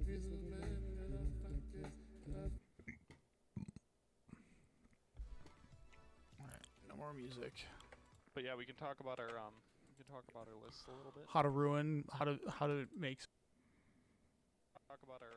Alright, no more music. But yeah, we can talk about our lists a little bit. How to ruin, how to make. Talk about our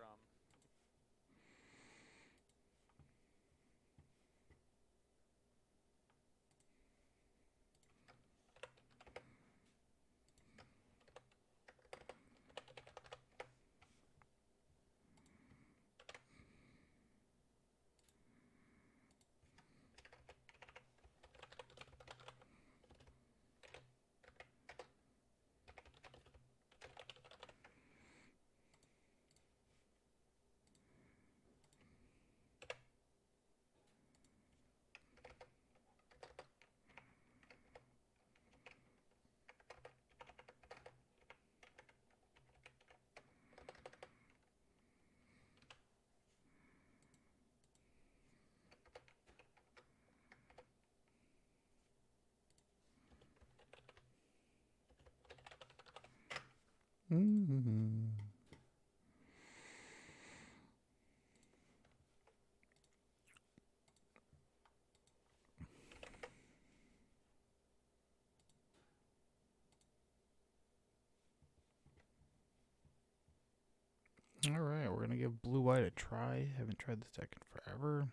Alright, we're gonna give blue-white a try. Haven't tried this deck in forever.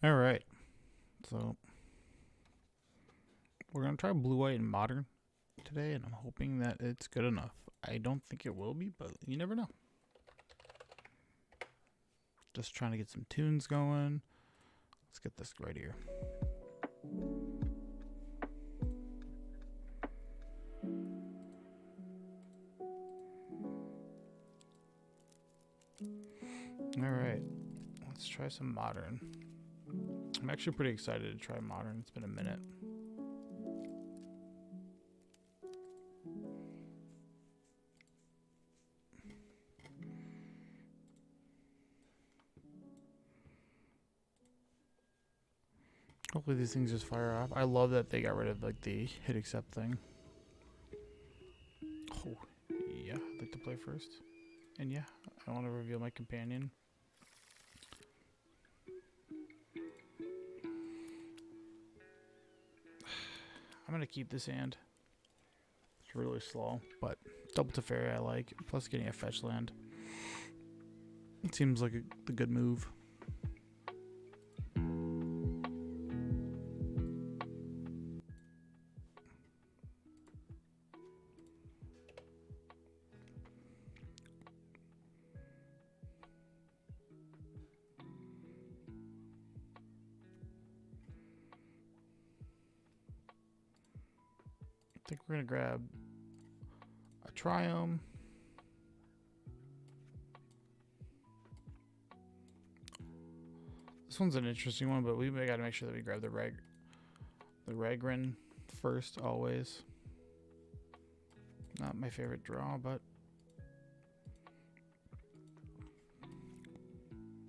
Alright, so we're gonna try blue-white and modern today, and I'm hoping that it's good enough. I don't think it will be, but you never know. Just trying to get some tunes going. Let's get this right here. Alright, let's try some modern. I'm actually pretty excited to try modern. It's been a minute. Hopefully these things just fire off. I love that they got rid of like the hit accept thing. Oh, yeah, I'd like to play first. And yeah, I want to reveal my companion. I'm going to keep this hand. It's really slow, but double Teferi I like. Plus getting a fetch land. It seems like the good move. I think we're going to grab a Triumph. This one's an interesting one, but we got to make sure that we grab the Regrin first, always. Not my favorite draw, but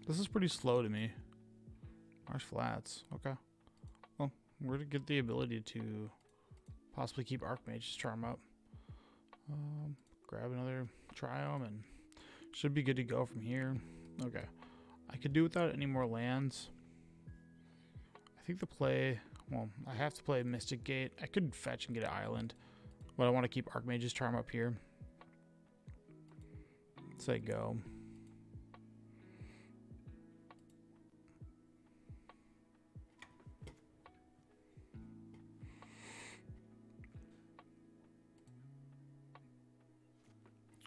this is pretty slow to me. Marsh Flats, okay. Well, we're to get the ability to possibly keep Archmage's Charm up. Grab another Triumph and should be good to go from here. Okay. I could do without any more lands. I think the play, well, I have to play Mystic Gate. I could fetch and get an island, but I want to keep Archmage's Charm up here. Say go.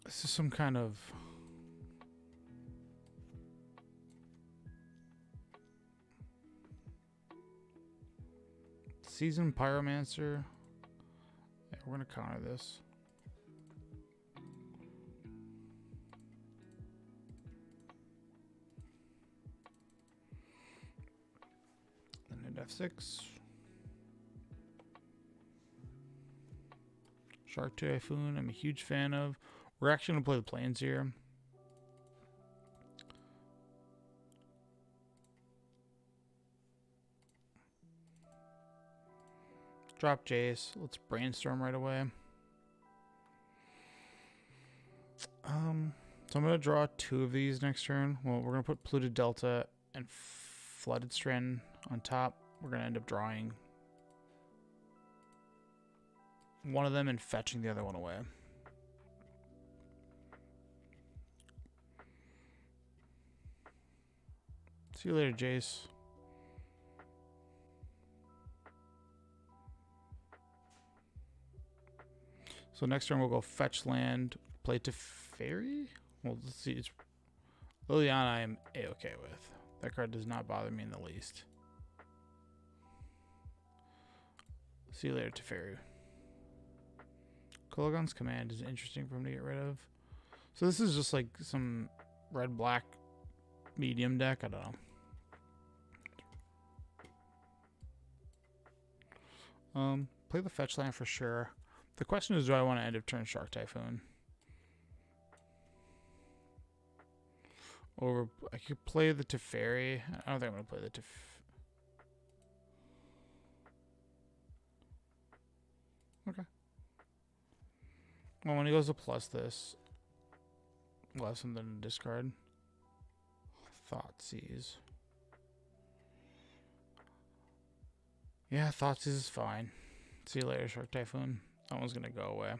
This is some kind of Seasoned Pyromancer. Yeah, we're gonna counter this. Then hit F6. Shark Typhoon, I'm a huge fan of. We're actually gonna play the plains here. Drop Jace. Let's brainstorm right away. So I'm going to draw 2 of these next turn. Well, we're going to put Polluted Delta and Flooded Strand on top. We're going to end up drawing one of them and fetching the other one away. See you later, Jace. So next turn we'll go fetch land, play Teferi. Well, let's see. It's Liliana I am A-okay with. That card does not bother me in the least. See you later, Teferi. Kolagon's command is interesting for him to get rid of. So this is just like some red-black medium deck. I don't know. Play the fetch land for sure. The question is, do I want to end up turn Shark Typhoon? Or I could play the Teferi. I don't think I'm going to play the Teferi. Okay. Well, when he goes to plus this, we'll have something to discard. Thoughtseize. Yeah, Thoughtseize is fine. See you later, Shark Typhoon. That one's going to go away.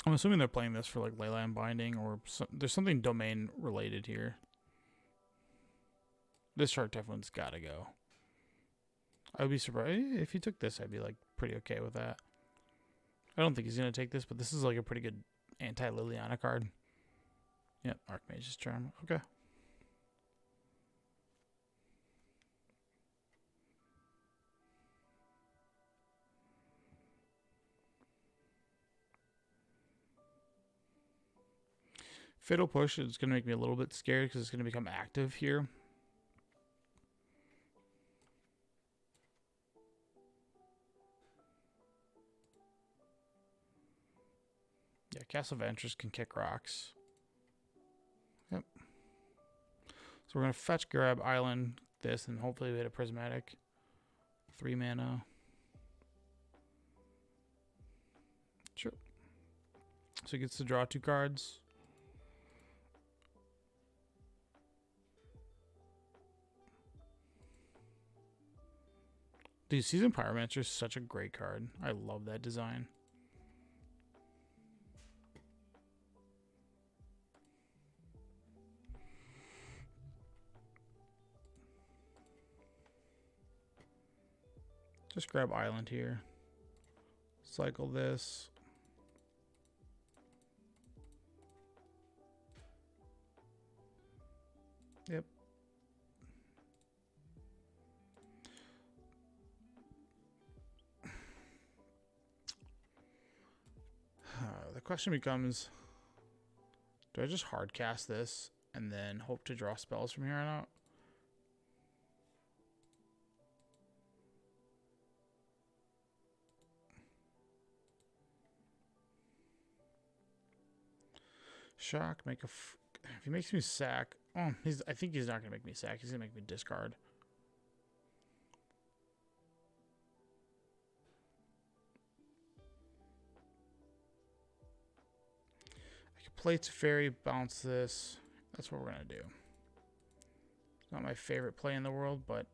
I'm assuming they're playing this for like Leyline Binding or there's something domain related here. This Shark Typhoon's got to go. I would be surprised if he took this. I'd be like pretty okay with that. I don't think he's going to take this, but this is like a pretty good anti-Liliana card. Yep, Archmage's Charm. Okay. Fatal Push is going to make me a little bit scared because it's going to become active here. Yeah, Castle Ventures can kick rocks. Yep. So we're going to fetch, grab Island, this, and hopefully we hit a Prismatic. 3 mana. Sure. So he gets to draw 2 cards. Dude, Seasoned Pyromancer is such a great card. I love that design. Just grab Island here. Cycle this. Yep. The question becomes, do I just hard cast this and then hope to draw spells from here on out? Shock, make a... if he makes me sack... Oh, I think he's not going to make me sack. He's going to make me discard. I could play Teferi, bounce this. That's what we're going to do. It's not my favorite play in the world, but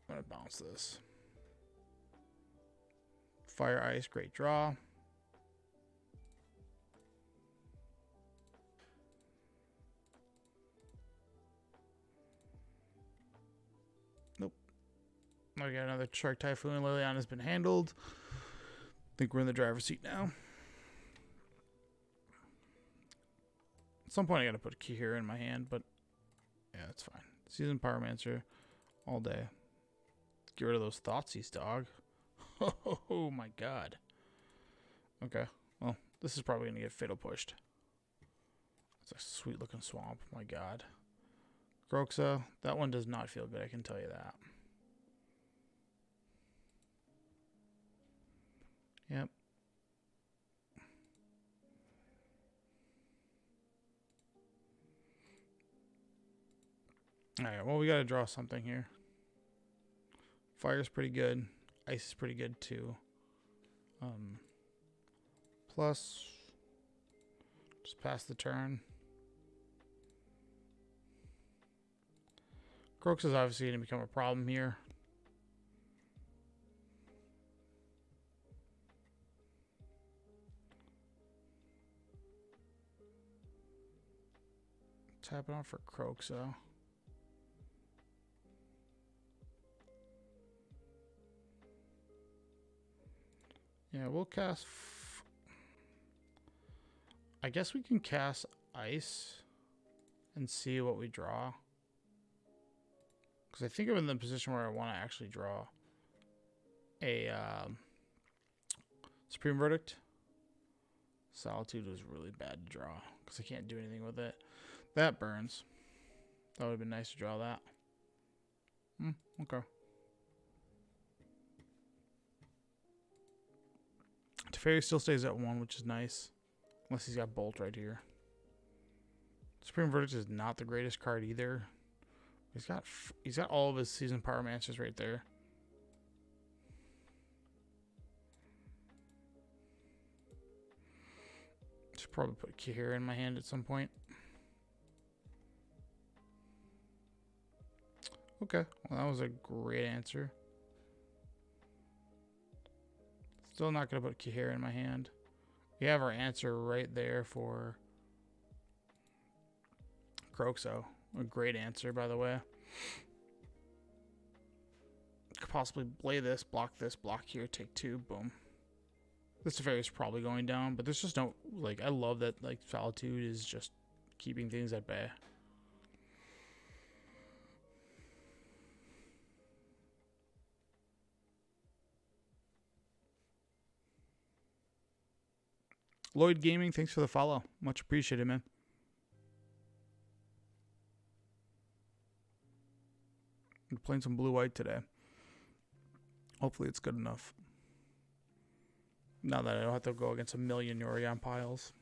I'm going to bounce this. Fire Ice, great draw. Nope. I got another Shark Typhoon. Liliana's been handled. I think we're in the driver's seat now. At some point I gotta put a key here in my hand, but yeah, that's fine. Seasoned Pyromancer all day. Get rid of those Thoughtseize, dog. Oh my god. Okay, well, this is probably gonna get Fatal Pushed. It's a sweet looking swamp, my god. Groxa, that one does not feel good, I can tell you that. Yep. Alright, well, we gotta draw something here. Fire's pretty good. Ice is pretty good too. Plus, just pass the turn. Croaks is obviously going to become a problem here. Tapping off for Croaks though. Yeah, we'll cast... I guess we can cast Ice and see what we draw. Because I think I'm in the position where I want to actually draw a Supreme Verdict. Solitude was really bad to draw because I can't do anything with it. That burns. That would have been nice to draw that. Okay. Teferi still stays at 1, which is nice. Unless he's got Bolt right here. Supreme Verdict is not the greatest card either. He's got all of his Season Pyromancers right there. Should probably put Kihira in my hand at some point. Okay, well that was a great answer. Still not going to put Kihira in my hand. We have our answer right there for Croxo. A great answer, by the way. Could possibly play this, block here, take 2, boom. This Teferi is probably going down, but there's just no, like, I love that, like, Solitude is just keeping things at bay. Lloyd Gaming, thanks for the follow. Much appreciated, man. I'm playing some blue-white today. Hopefully it's good enough. Now that I don't have to go against a million Yorion piles.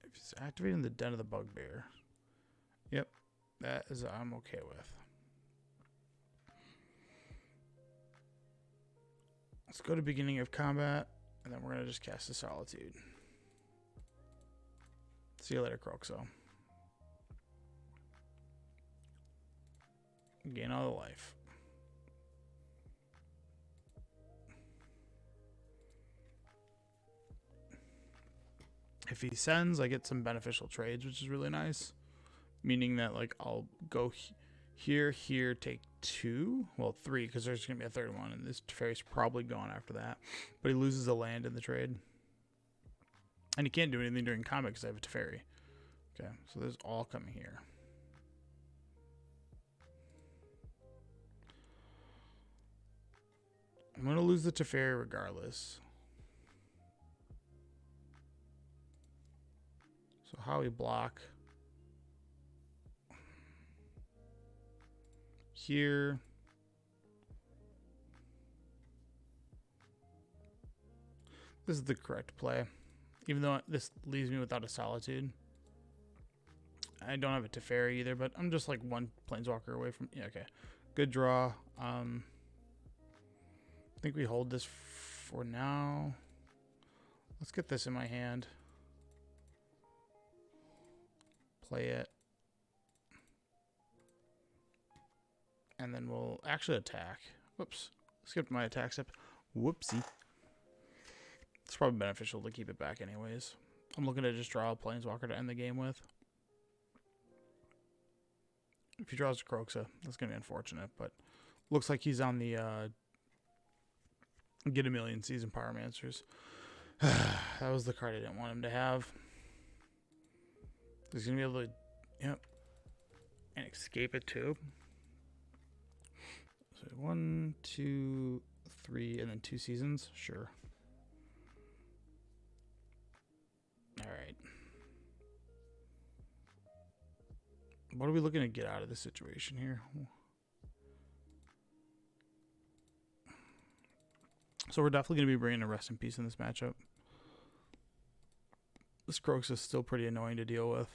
If it's activating the Den of the Bugbear. Yep, that is I'm okay with. Let's go to beginning of combat, and then we're going to just cast a Solitude. See you later, Croxo. Gain all the life. If he sends, I get some beneficial trades, which is really nice. Meaning that, like, I'll go here, take 2. Well, 3, because there's going to be a third one, and this Teferi's probably gone after that. But he loses a land in the trade. And he can't do anything during combat because I have a Teferi. Okay, so this is all coming here. I'm going to lose the Teferi regardless. So how we block here. This is the correct play. Even though this leaves me without a Solitude. I don't have a Teferi either, but I'm just like one Planeswalker away from... Yeah, okay. Good draw. I think we hold this for now. Let's get this in my hand. Play it. And then we'll actually attack. Whoops. Skipped my attack step. Whoopsie. It's probably beneficial to keep it back anyways. I'm looking to just draw a Planeswalker to end the game with. If he draws a Croxa, that's going to be unfortunate, but looks like he's on the get a million Season Pyromancers. That was the card I didn't want him to have. He's going to be able to, yep, and escape it too. So 1, 2, 3, and then 2 seasons. Sure. All right. What are we looking to get out of this situation here? So we're definitely going to be bringing a Rest in Peace in this matchup. This Croaks is still pretty annoying to deal with.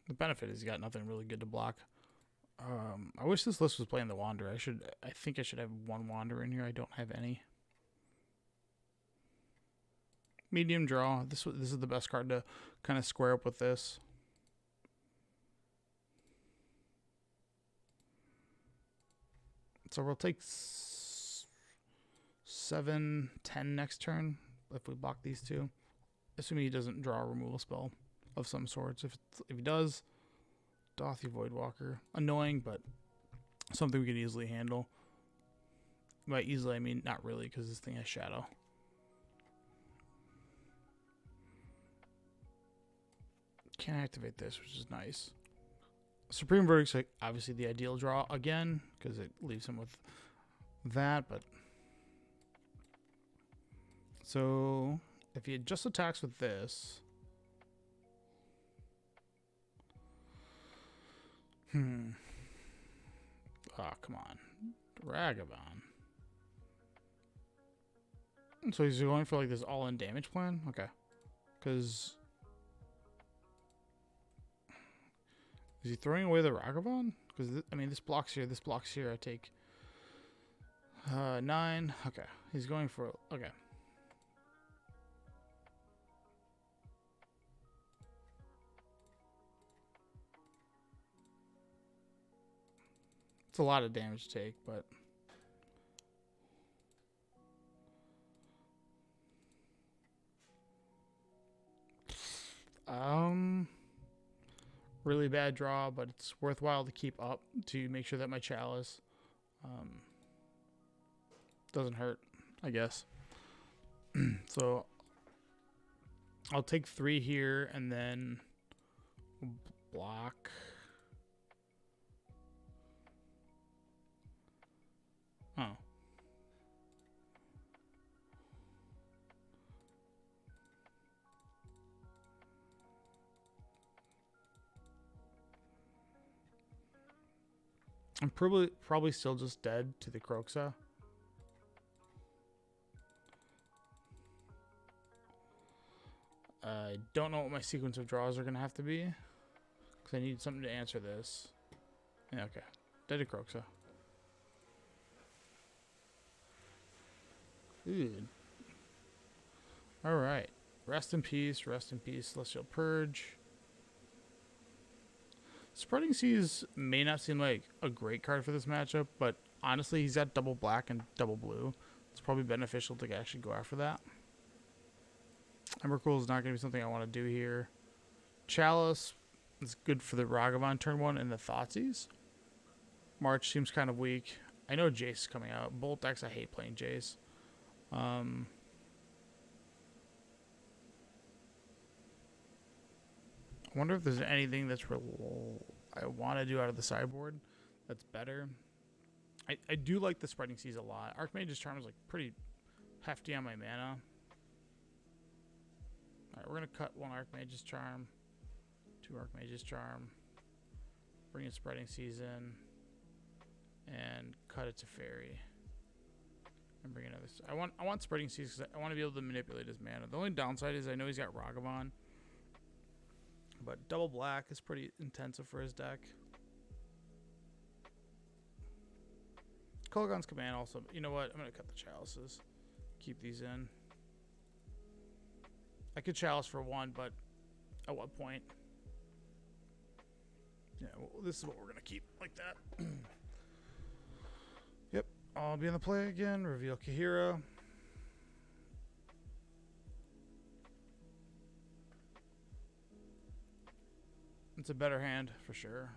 The benefit is he's got nothing really good to block. I wish this list was playing the Wanderer. I think I should have one Wanderer in here. I don't have any. Medium draw. This is the best card to kind of square up with this. So we'll take 7, 10 next turn if we block these two. Assuming he doesn't draw a removal spell of some sorts. If he does, Dothy Voidwalker. Annoying, but something we can easily handle. By easily, I mean not really, because this thing has Shadow. Can't activate this, which is nice. Supreme Verdict's like obviously the ideal draw again, because it leaves him with that, but so if he just attacks with this, oh come on, Ragavan. So he's going for like this all-in damage plan, okay? Because is he throwing away the Ragavan? Because I mean, this blocks here, this blocks here. I take 9. Okay, he's going for okay. It's a lot of damage to take, but really bad draw, but it's worthwhile to keep up to make sure that my Chalice doesn't hurt, I guess. So I'll take 3 here and then block. Oh. I'm probably still just dead to the Kroxa. I don't know what my sequence of draws are going to have to be, because I need something to answer this. Yeah, okay. Dead to Kroxa. Good. Alright. Rest in peace, Celestial Purge. Spreading Seas may not seem like a great card for this matchup, but honestly, he's got double black and double blue. It's probably beneficial to actually go after that. Emrakul is not going to be something I want to do here. Chalice is good for the Ragavan turn 1 and the Thoughtseize. March seems kind of weak. I know Jace is coming out. Bolt decks, I hate playing Jace. I wonder if there's anything that's I want to do out of the sideboard that's better. I do like the Spreading Seas a lot. Archmage's Charm is like pretty hefty on my mana. Alright, we're going to cut 1 Archmage's Charm, 2 Archmage's Charm, bring in Spreading Seas in, and cut it to Fairy. And bring another. I want Spreading Seas because I want to be able to manipulate his mana. The only downside is I know he's got Ragavan, but double black is pretty intensive for his deck. Kolaghan's Command also. You know what? I'm going to cut the Chalices. Keep these in. I could Chalice for 1, but at what point? Yeah, well, this is what we're going to keep like that. Yep. I'll be in the play again. Reveal Kahira. It's a better hand for sure.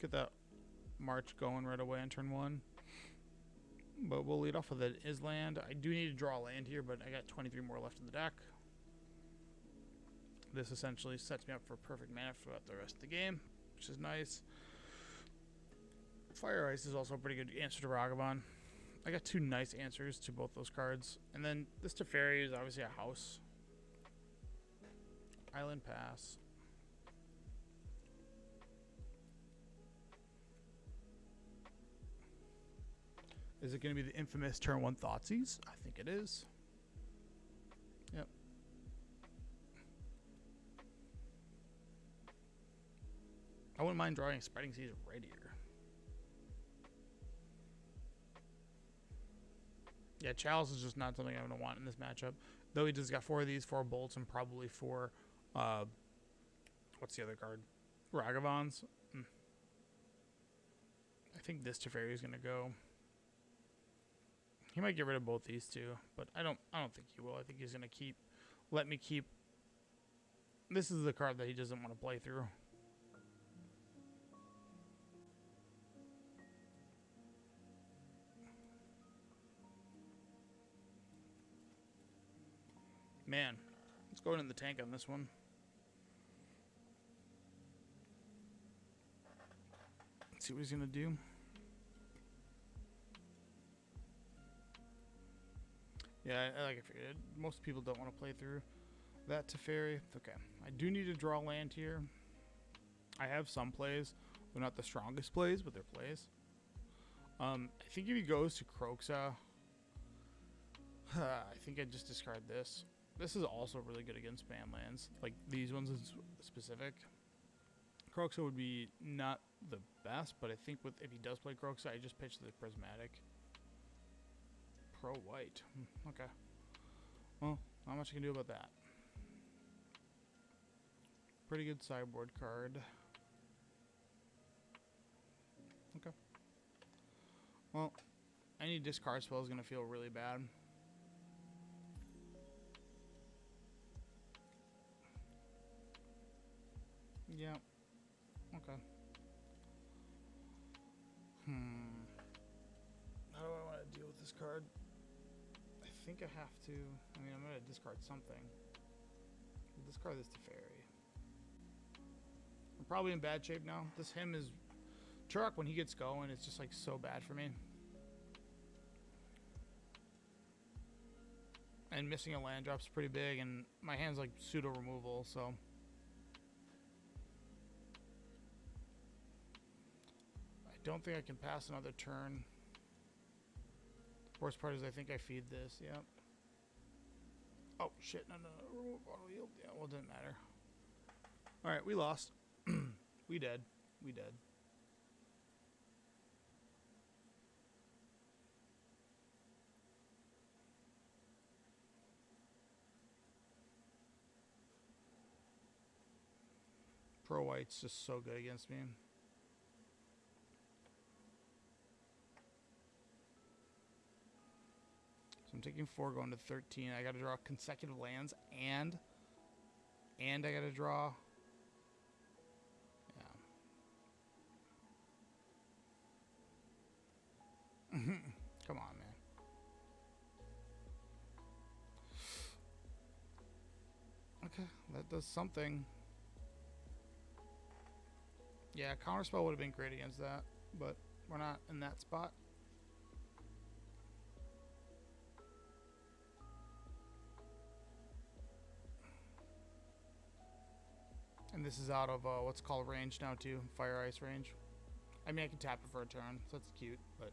Get that March going right away on turn 1. But we'll lead off with the Island. I do need to draw a land here, but I got 23 more left in the deck. This essentially sets me up for perfect mana throughout the rest of the game, which is nice. Fire Ice is also a pretty good answer to Ragavan. I got 2 nice answers to both those cards. And then this Teferi is obviously a house. Island Pass. Is it going to be the infamous turn 1 Thoughtseize? I think it is. Yep. I wouldn't mind drawing Spreading Seas right here. Yeah, Chalice is just not something I'm going to want in this matchup. Though he just got 4 of these, 4 bolts, and probably 4, what's the other card? Ragavons. I think this Teferi is going to go. He might get rid of both these two, but I don't think he will. I think he's going to let me keep. This is the card that he doesn't want to play through. Man, let's go in the tank on this one. Let's see what he's going to do. Yeah, like I figured, most people don't want to play through that Teferi. Okay, I do need to draw land here. I have some plays. They're not the strongest plays, but they're plays. I think if he goes to Kroxa, I think I'd just discard this. This is also really good against spam lands, like these ones in specific. Kroxa would be not the best, but I think if he does play Kroxa, I just pitch the Prismatic. Pro white. Okay. Well, not much I can do about that. Pretty good sideboard card. Okay. Well, any discard spell is going to feel really bad. Yeah. Okay. How do I want to deal with this card? I think I have to. I mean, I'm going to discard something. I'll discard this Teferi. I'm probably in bad shape now. This him is. Turok, when he gets going, it's just like so bad for me. And missing a land drop's pretty big, and my hand's like pseudo removal, so. I don't think I can pass another turn. Worst part is I think I feed this, yep. Oh, shit, no. Remove auto yield. Yeah, well, it didn't matter. Alright, we lost. We dead. Pro White's just so good against me. So I'm taking 4, going to 13. I gotta draw consecutive lands, and I gotta draw. Yeah. Come on, man. Okay, that does something. Yeah, counterspell would have been great against that, but we're not in that spot. And this is out of what's called range now too, fire ice range. I mean, I can tap it for a turn, so that's cute, but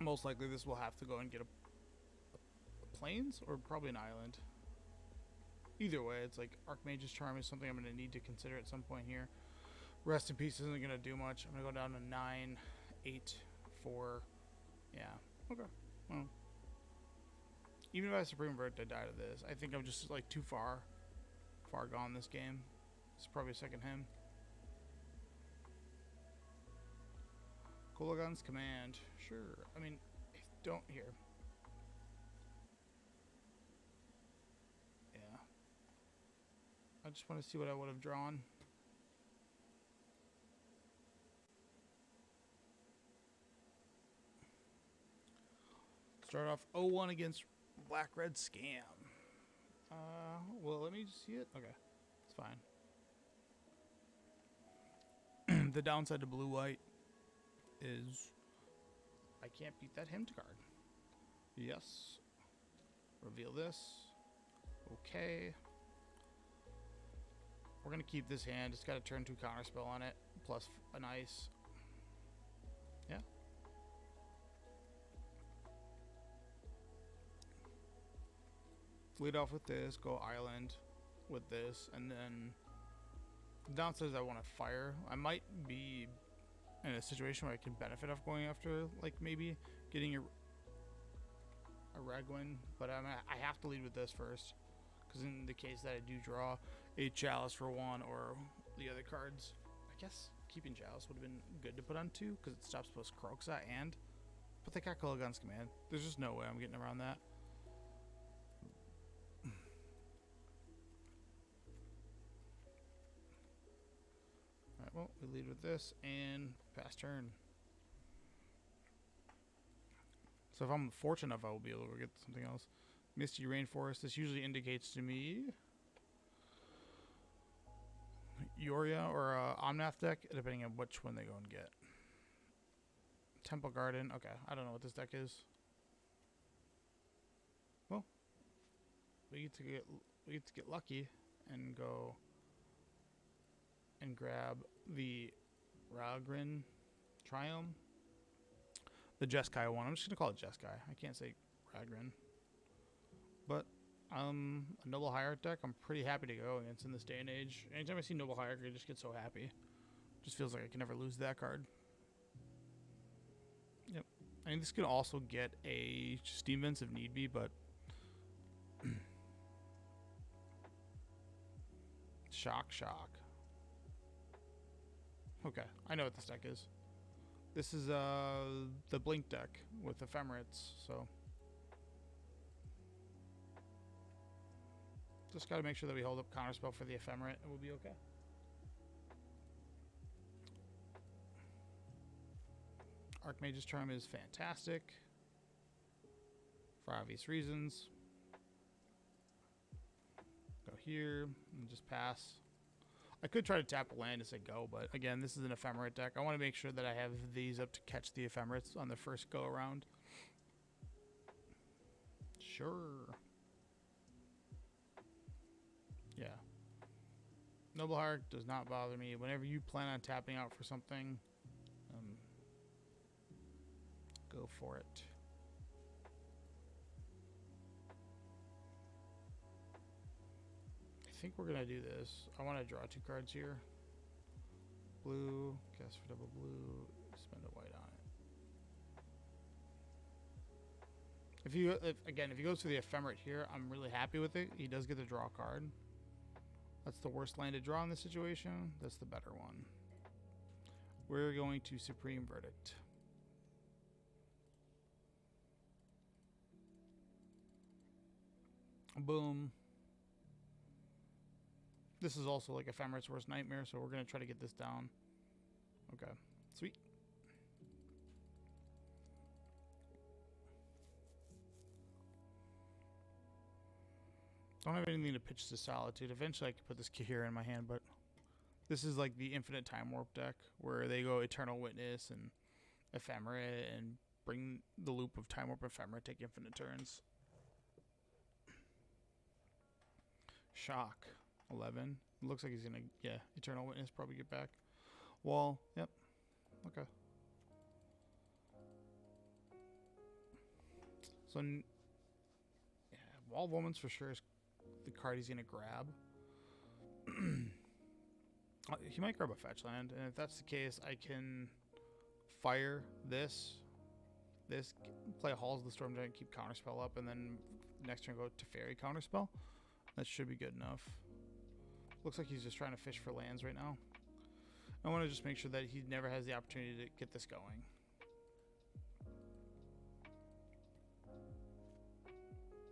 most likely this will have to go and get a plains or probably an island. Either way, it's like Archmage's Charm is something I'm going to need to consider at some point here. Rest in Peace isn't going to do much. I'm going to go down to 9, 8, 4. Yeah. Okay. Well, even if I Supreme Vert, I die to this. I think I'm just like too far gone this game. It's probably a second him. Kulagan's Command. Sure. I mean, don't here. Yeah. I just want to see what I would have drawn. Start off 0-1 against Black-Red Scam. Well, let me just see it. Okay, it's fine. The downside to blue-white is I can't beat that hymn card. Yes. Reveal this. Okay. We're going to keep this hand. It's got a turn 2 counterspell on it, plus an ice. Yeah. Lead off with this, go island with this, and then Downstairs I want to fire. I might be in a situation where I can benefit off going after, like, maybe getting a Ragwin, but I have to lead with this first, because in the case that I do draw a Chalice for 1 or the other cards, I guess keeping Chalice would have been good to put on 2, because it stops both Kroxa and, but they got Gulligan's Command. There's just no way I'm getting around that. Alright, well, we lead with this and pass turn. So if I'm fortunate enough, I will be able to get something else. Misty Rainforest. This usually indicates to me Yorion or Omnath deck, depending on which one they go and get. Temple Garden. Okay, I don't know what this deck is. Well, we get to get lucky and go and grab the Ragrin Triumph. The Jeskai one. I'm just gonna call it Jeskai. I can't say Ragrin. But a Noble Hierarch deck, I'm pretty happy to go against in this day and age. Anytime I see Noble Hierarch, I just get so happy. Just feels like I can never lose that card. Yep. I mean, this could also get a Steam Vents if need be, but shock. Okay, I know what this deck is. This is the Blink deck with Ephemerates, so just got to make sure that we hold up Counterspell for the Ephemerate and we'll be okay. Archmage's Charm is fantastic for obvious reasons. Go here and just pass. I could try to tap a land and say go, but again, this is an Ephemerate deck. I want to make sure that I have these up to catch the Ephemerates on the first go around. Sure. Yeah. Noble Hierarch does not bother me. Whenever you plan on tapping out for something, go for it. I think we're gonna do this. I want to draw 2 cards here. Blue, cast for double blue, spend a white on it. If he goes for the Ephemerate here, I'm really happy with it. He does get to draw a card. That's the worst land to draw in this situation. That's the better one. We're going to Supreme Verdict. Boom. This is also like Ephemerate's worst nightmare, so we're going to try to get this down. Okay. Sweet. Don't have anything to pitch to Solitude. Eventually I could put this here in my hand, but this is like the Infinite Time Warp deck where they go Eternal Witness and Ephemerate and bring the loop of Time Warp Ephemerate, take infinite turns. Shock. 11. Looks like he's gonna, yeah, Eternal Witness probably get back. Wall. Yep. Okay. So, yeah, Wall of Omens for sure is the card he's gonna grab. He might grab a fetch land, and if that's the case, I can fire this, play Halls of the Storm Giant, keep Counterspell up, and then next turn go to Fairy Counterspell. That should be good enough. Looks like he's just trying to fish for lands right now. I want to just make sure that he never has the opportunity to get this going.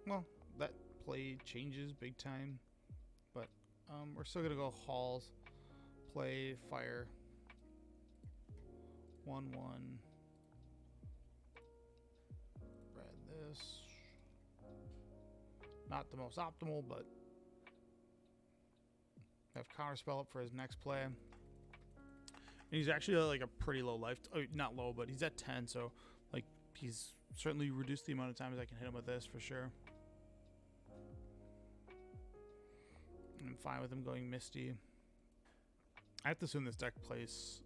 Well, that play changes big time, but we're still gonna go Halls, play Fire, 1/1. Read this. Not the most optimal, but have Counterspell up for his next play. And he's actually like a pretty low life. Not low, but he's at 10, so like he's certainly reduced the amount of times I can hit him with this for sure. I'm fine with him going Misty. I have to assume this deck plays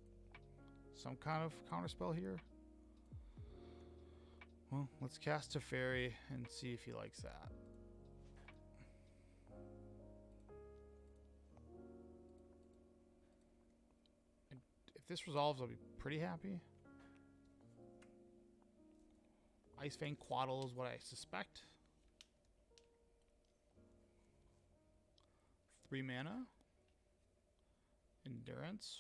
some kind of Counterspell here. Well, let's cast a Fairy and see if he likes that. If this resolves, I'll be pretty happy. Ice Fang Quaddle is what I suspect. 3 mana. Endurance.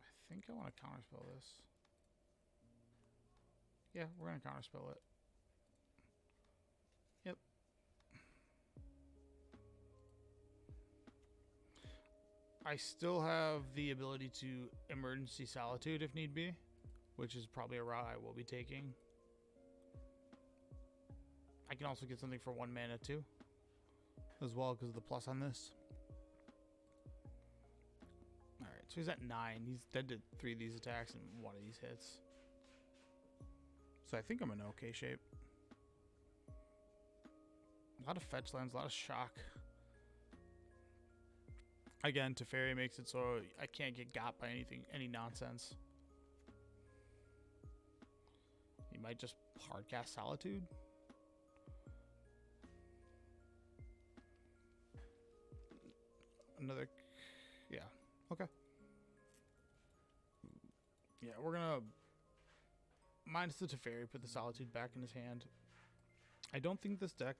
I think I want to counterspell this. Yeah, we're going to counterspell it. Yep. I still have the ability to emergency Solitude if need be, which is probably a route I will be taking. I can also get something for 1 mana too, as well, because of the plus on this. Alright, so he's at 9. He's dead to 3 of these attacks and 1 of these hits. So I think I'm in okay shape. A lot of fetch lands, a lot of shock. Again, Teferi makes it so I can't get got by anything, any nonsense. He might just hardcast Solitude. Another, yeah, okay. Yeah, we're gonna minus the Teferi, put the Solitude back in his hand. I don't think this deck,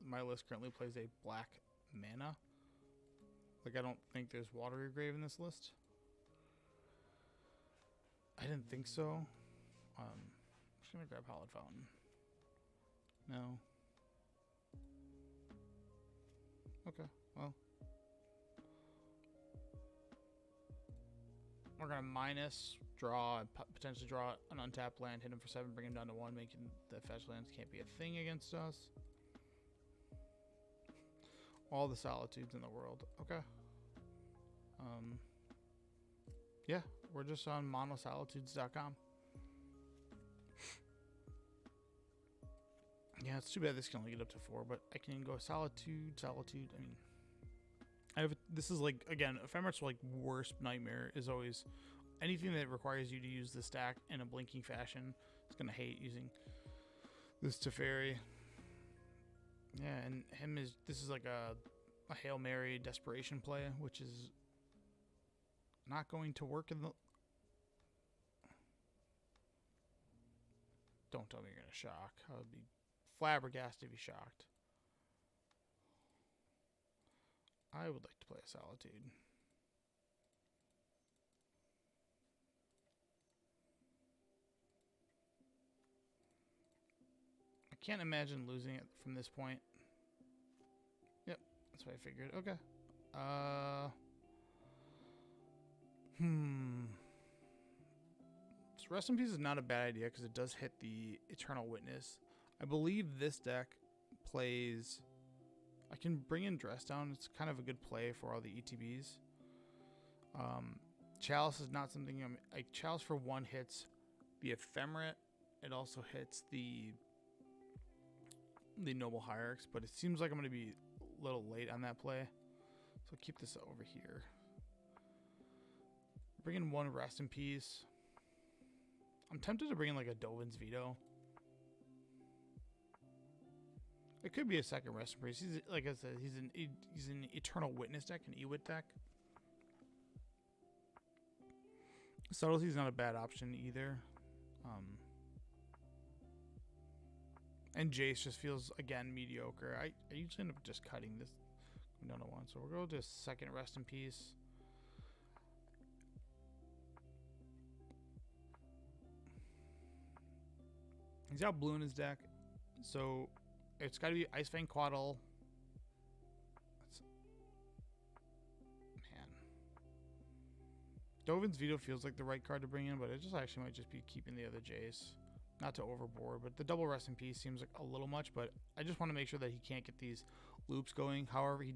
my list currently plays a black mana. Like, I don't think there's Watery Grave in this list. I didn't think so. I'm just gonna grab Hallowed Fountain. No. Okay, well. We're gonna minus, draw, and potentially draw an untapped land, hit him for 7, bring him down to 1, making the fetch lands can't be a thing against us. All the Solitudes in the world. Okay. Yeah, we're just on monosolitudes.com. Yeah, it's too bad this can only get up to 4, but I can go Solitude. I mean, this is like, again, Ephemeris like worst nightmare is always anything that requires you to use the stack in a blinking fashion. It's gonna hate using this Teferi. Yeah, and this is like a Hail Mary desperation play, which is not going to work in the. Don't tell me you're gonna shock. I would be flabbergasted if you shocked. I would like to play a Solitude. I can't imagine losing it from this point. Yep, that's what I figured. Okay. So Rest in Peace is not a bad idea because it does hit the Eternal Witness. I believe this deck plays. I can bring in Dress Down. It's kind of a good play for all the ETBs. Chalice is not something Chalice for 1 hits the Ephemerate. It also hits the Noble Hierarchs, but it seems like I'm going to be a little late on that play. So I'll keep this over here. Bring in 1 Rest in Peace. I'm tempted to bring in like a Dovin's Veto. It could be a second Rest in Peace. He's, like I said, he's an Eternal Witness deck, an Ewit deck. Subtlety is not a bad option either. And Jace just feels, again, mediocre. I usually end up just cutting this down to 1. So we'll go to second Rest in Peace. He's got blue in his deck. So it's got to be Ice Fang Quaddle. Man. Dovin's Veto feels like the right card to bring in, but it just actually might just be keeping the other Jace. Not to overboard, but the double Rest in Peace seems like a little much, but I just want to make sure that he can't get these loops going. However, he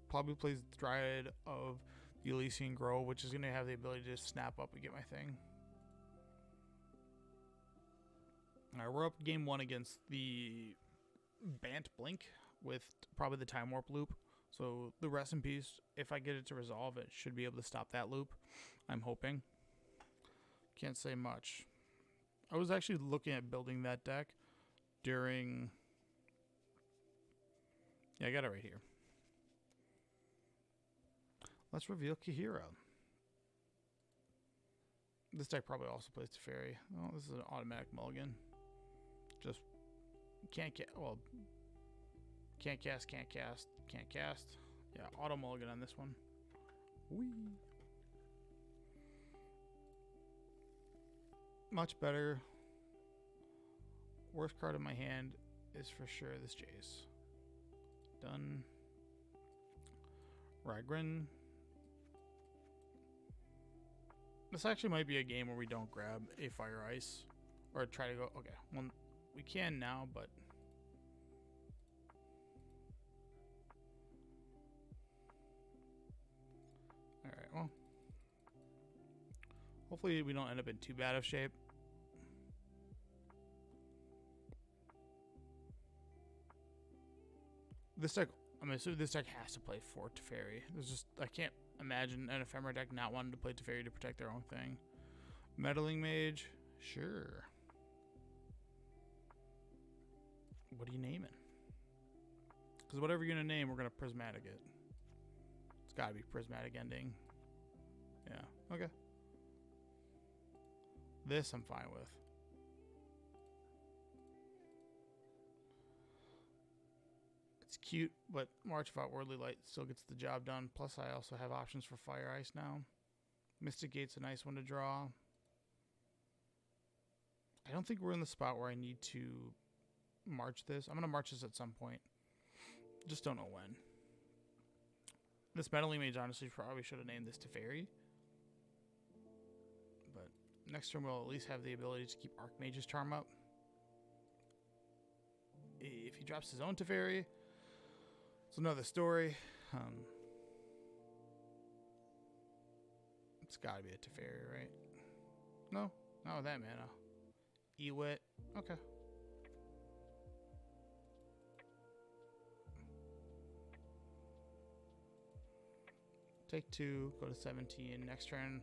probably plays the Dryad of the Elysian Grove, which is going to have the ability to snap up and get my thing. Alright, we're up game 1 against the Bant Blink with probably the Time Warp loop. So the Rest in Peace, if I get it to resolve, it should be able to stop that loop. I'm hoping. Can't say much. I was actually looking at building that deck during. Yeah, I got it right here. Let's reveal Kahira. This deck probably also plays Teferi. Oh, this is an automatic mulligan. Just can't get, well, can't cast. Yeah, auto mulligan on this one. Whee. Much better. Worst card in my hand is for sure this Jace. Done. Ragran. This actually might be a game where we don't grab a Fire Ice. Or try to go... Okay, well, we can now, but... Alright, well... Hopefully we don't end up in too bad of shape. This deck... I'm assuming this deck has to play for Teferi. There's just... I can't imagine an Ephemera deck not wanting to play Teferi to protect their own thing. Meddling Mage? Sure. What are you naming? Because whatever you're going to name, we're going to Prismatic it. It's got to be Prismatic Ending. Yeah, okay. This I'm fine with. It's cute, but March of Outwardly Light still gets the job done. Plus, I also have options for Fire Ice now. Mystic Gate's a nice one to draw. I don't think we're in the spot where I need to march this. I'm going to march this at some point. Just don't know when. This Meddling Mage, honestly, probably should have named this Teferi. But next turn, we'll at least have the ability to keep Archmage's Charm up. If he drops his own Teferi, it's another story. It's got to be a Teferi, right? No? Not with that mana. Ewit. Okay. Take 2, go to 17. Next turn.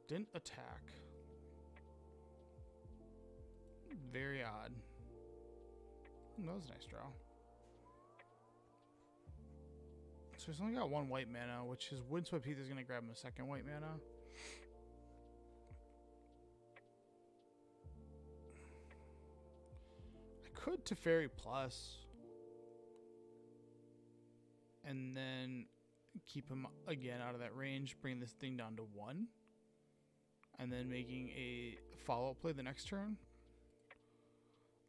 Didn't attack. Very odd. That was a nice draw. So he's only got 1 white mana, which his Windswept Heath is going to grab him a 2nd white mana. I could Teferi Plus. And then keep him again out of that range, bring this thing down to 1. And then making a follow-up play the next turn.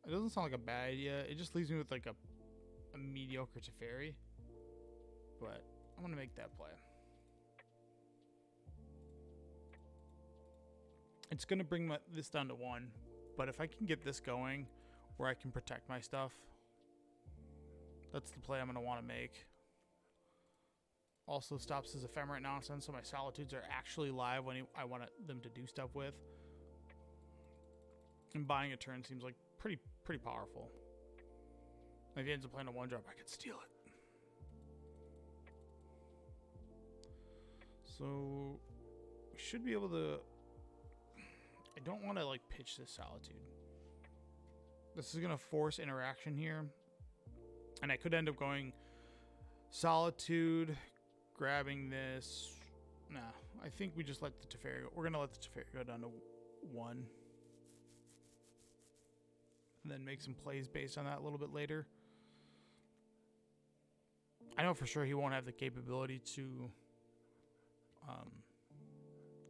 It doesn't sound like a bad idea. It just leaves me with like a mediocre Teferi. But I'm going to make that play. It's going to bring this down to 1. But if I can get this going where I can protect my stuff, that's the play I'm going to want to make. Also stops his ephemerate nonsense, so my Solitudes are actually live when I want them to do stuff with. And buying a turn seems like pretty powerful. If he ends up playing a 1-drop, I could steal it. So we should be able to... I don't want to like pitch this Solitude. This is going to force interaction here. And I could end up going Solitude, grabbing this. Nah, I think we just let the Teferi go. We're going to let the Teferi go down to 1. And then make some plays based on that a little bit later. I know for sure he won't have the capability to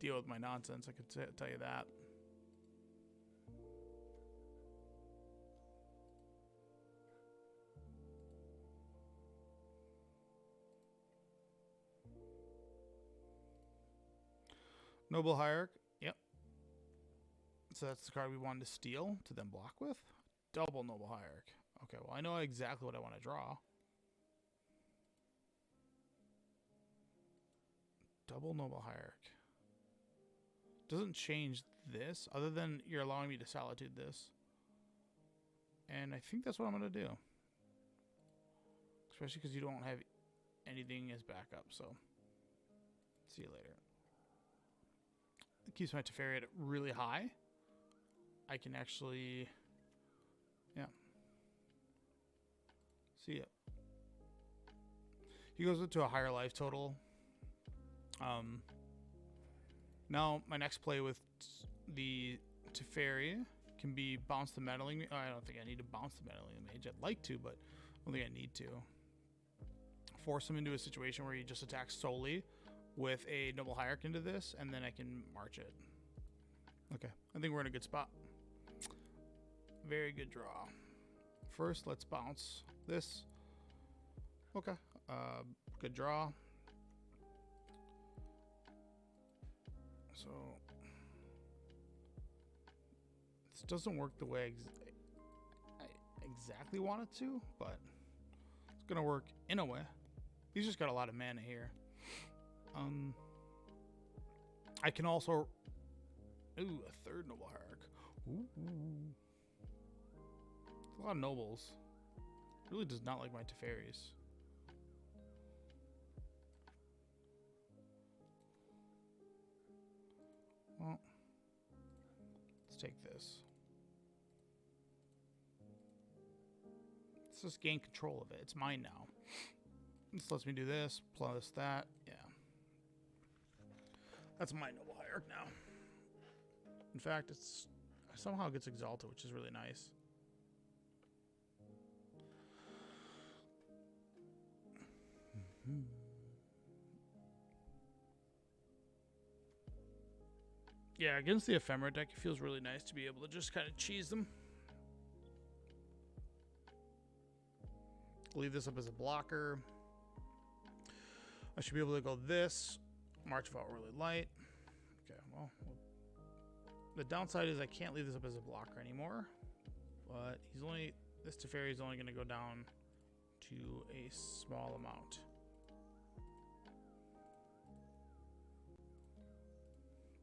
deal with my nonsense. I could tell you that. Noble Hierarch. Yep. So that's the card we wanted to steal to then block with. Double Noble Hierarch. Okay, well I know exactly what I want to draw. Double Noble Hierarch. Doesn't change this, other than you're allowing me to Solitude this. And I think that's what I'm going to do. Especially because you don't have anything as backup, so... See you later. It keeps my Teferi at really high. I can actually... Yeah. See ya. He goes into a higher life total. Now my next play with the Teferi can be bounce the meddling. Oh, I don't think I need to bounce the meddling mage. I'd like to, but I don't think I need to. Force him into a situation where he just attacks solely with a noble hierarch into this, and then I can march it. Okay, I think we're in a good spot. Very good draw. First, let's bounce this. Okay, good draw. So this doesn't work the way I exactly want it to, but it's gonna work in a way. He's just got a lot of mana here. I can also a third noble hierarch. Ooh. A lot of nobles. Really does not like my Teferis. Well, let's take this. Let's just gain control of it. It's mine now. This lets me do this, plus that. Yeah. That's my noble hierarch now. In fact, it somehow gets exalted, which is really nice. Yeah, against the ephemera deck, it feels really nice to be able to just kind of cheese them. Leave this up as a blocker. I should be able to go this. March of Outrunnerly Light. Okay, well, the downside is I can't leave this up as a blocker anymore. But this Teferi is only going to go down to a small amount.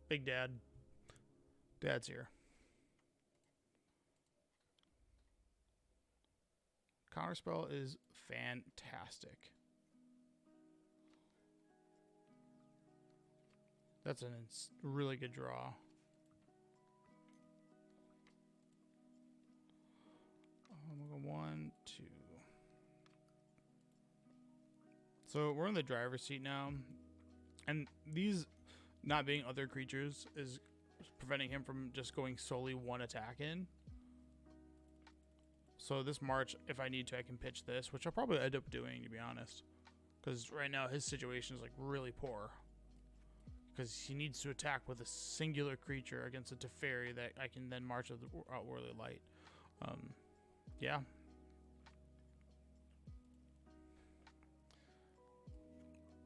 Big Dad. Dad's here. Counterspell is fantastic. That's a really good draw. We'll go 1, 2. So we're in the driver's seat now. And these not being other creatures is preventing him from just going solely one attack in. So this March, if I need to, I can pitch this, which I'll probably end up doing, to be honest. Because right now his situation is like really poor. Because he needs to attack with a singular creature against a Teferi that I can then march with Outwardly Light. Yeah.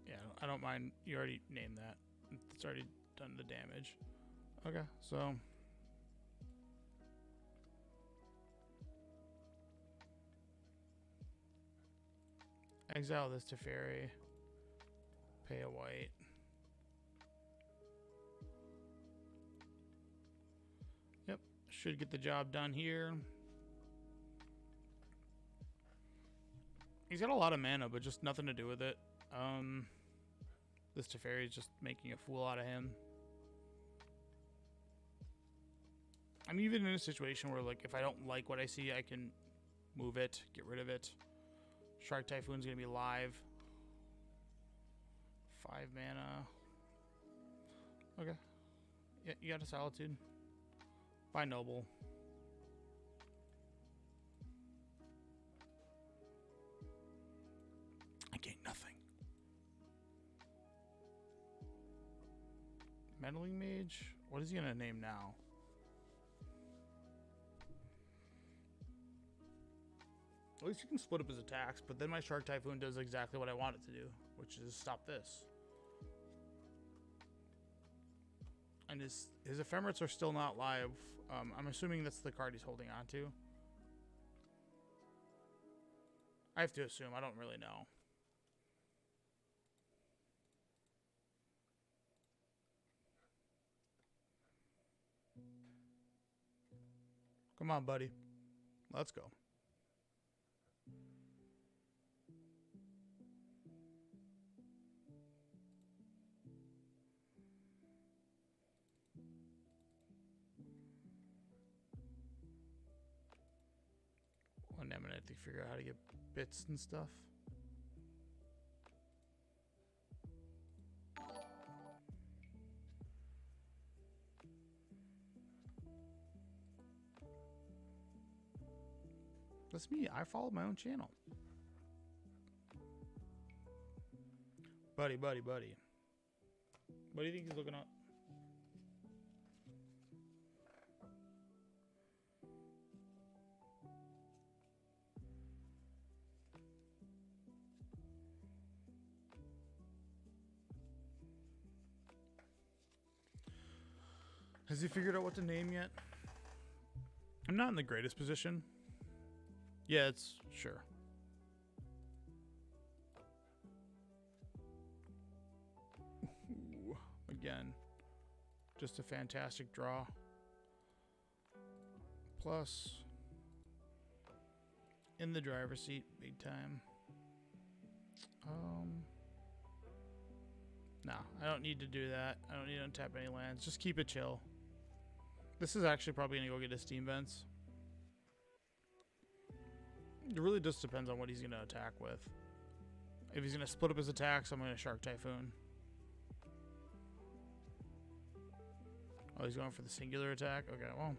Yeah, I don't mind. You already named that. It's already done the damage. Okay, so exile this Teferi. Pay a white. Yep, should get the job done here. He's got a lot of mana, but just nothing to do with it. This Teferi is just making a fool out of him. I'm even in a situation where, like, if I don't like what I see, I can move it, get rid of it. Shark Typhoon's gonna be live. 5 mana. Okay. Yeah, you got a Solitude. Bye, Noble. I gain nothing. Meddling Mage? What is he gonna name now? At least you can split up his attacks, but then my Shark Typhoon does exactly what I want it to do, which is stop this. And his Ephemerates are still not live. I'm assuming that's the card he's holding on to. I have to assume. I don't really know. Come on, buddy. Let's go. And I'm gonna have to figure out how to get bits and stuff. That's me. I follow my own channel. Buddy. What do you think he's looking up? Has he figured out what to name yet? I'm not in the greatest position. Yeah, it's sure. Ooh, again, just a fantastic draw. Plus, in the driver's seat, big time. No, I don't need to do that. I don't need to untap any lands. Just keep it chill. This is actually probably going to go get his steam vents. It really just depends on what he's going to attack with. If he's going to split up his attacks, I'm going to Shark Typhoon. Oh, he's going for the singular attack? Okay, well.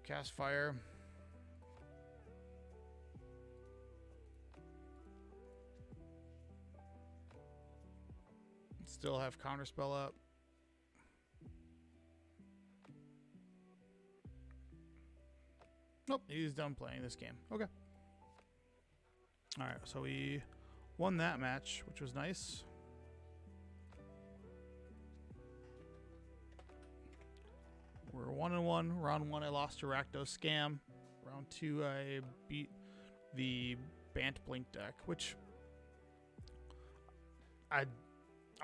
Cast Fire. Still have Counterspell up. Nope, he's done playing this game. Okay. Alright, so we won that match, which was nice. We're 1-1. Round 1, I lost to Rakdos Scam. Round 2, I beat the Bant Blink deck, which I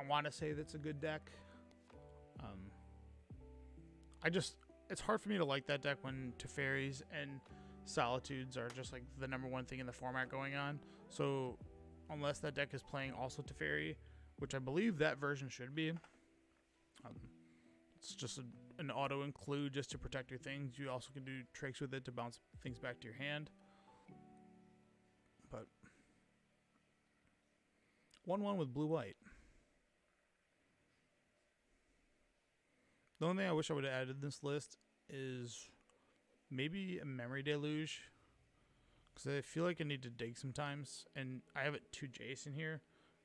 want to say that's a good deck. It's hard for me to like that deck when Teferis and Solitudes are just like the #1 thing in the format going on. So unless that deck is playing also Teferi, which I believe that version should be, it's just an auto include just to protect your things. You also can do tricks with it to bounce things back to your hand. But 1-1 with blue-white. The only thing I wish I would have added in this list is maybe a Memory Deluge. Because I feel like I need to dig sometimes. And I have 2 Jace in here.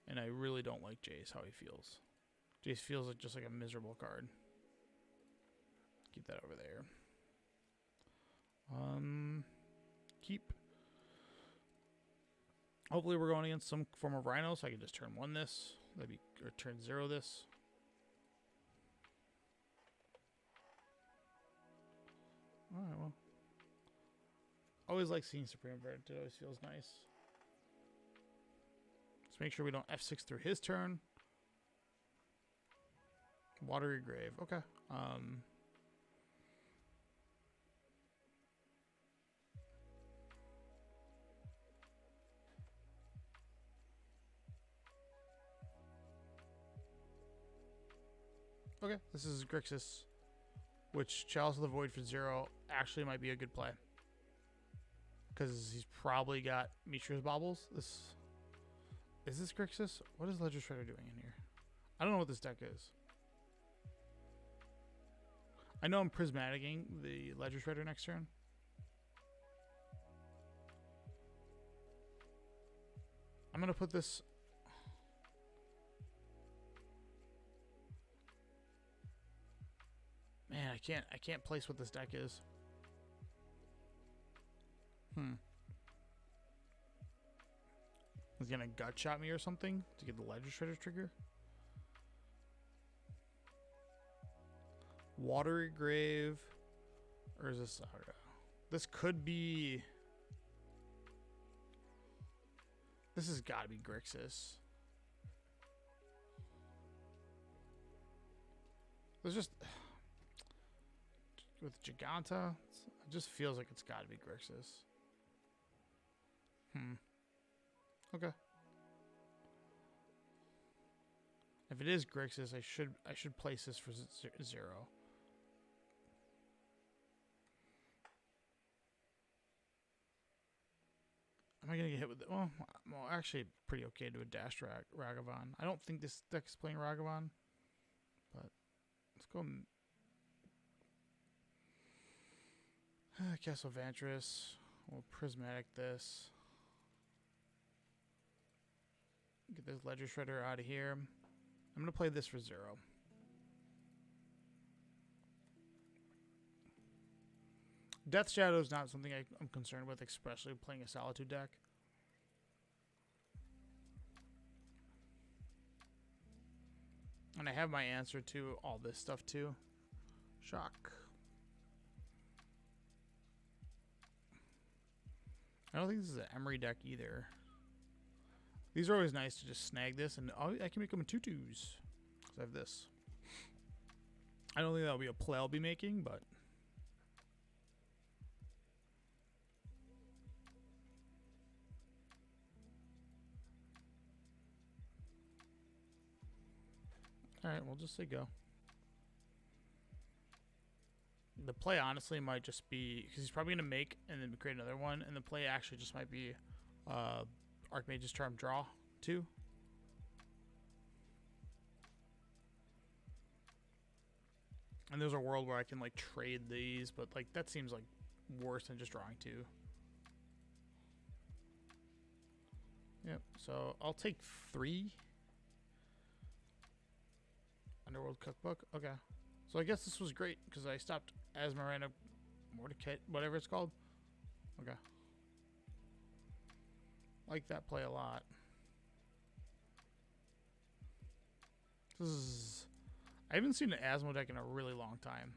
And I really don't like Jace, how he feels. Jace feels like just like a miserable card. Keep that over there. Keep. Hopefully we're going against some form of Rhino, so I can just turn 1 this. That'd be, or turn 0 this. Alright, well. Always like seeing Supreme Verdict. It always feels nice. Let's make sure we don't F6 through his turn. Watery Grave. Okay. Okay, this is Grixis, which Chalice of the Void for 0 actually might be a good play. Because he's probably got Mishra's Baubles. Is this Grixis? What is Ledger Shredder doing in here? I don't know what this deck is. I know I'm Prismaticing the Ledger Shredder next turn. I'm going to put this... Man, I can't place what this deck is. He's gonna gut shot me or something to get the Ledger Shredder trigger. Watery Grave, or is this Saga? This could be. This has got to be Grixis. There's just with Giganta, it just feels like it's got to be Grixis. Okay. If it is Grixis, I should place this for 0. Am I gonna get hit with it? Well, actually, pretty okay to a dashed Ragavan. I don't think this deck is playing Ragavan, but let's go. Castle Vantress, We'll prismatic this. Get this ledger shredder out of here. I'm gonna play this for 0. Death Shadow is not something I'm concerned with, especially playing a Solitude deck. And I have my answer to all this stuff too. Shock. I don't think this is an Emery deck either. These are always nice to just snag this, and I can make them in 2/2s. Because I have this. I don't think that'll be a play I'll be making, but... Alright, we'll just say go. The play honestly might just be, because he's probably going to make and then create another one, and the play actually just might be Archmage's Charm draw 2. And there's a world where I can like trade these, but like that seems like worse than just drawing 2. Yep, so I'll take 3. Underworld Cookbook. Okay. So I guess this was great because I stopped Asmarana Mordecai, whatever it's called. Okay. Like that play a lot. I haven't seen an Asmo deck in a really long time.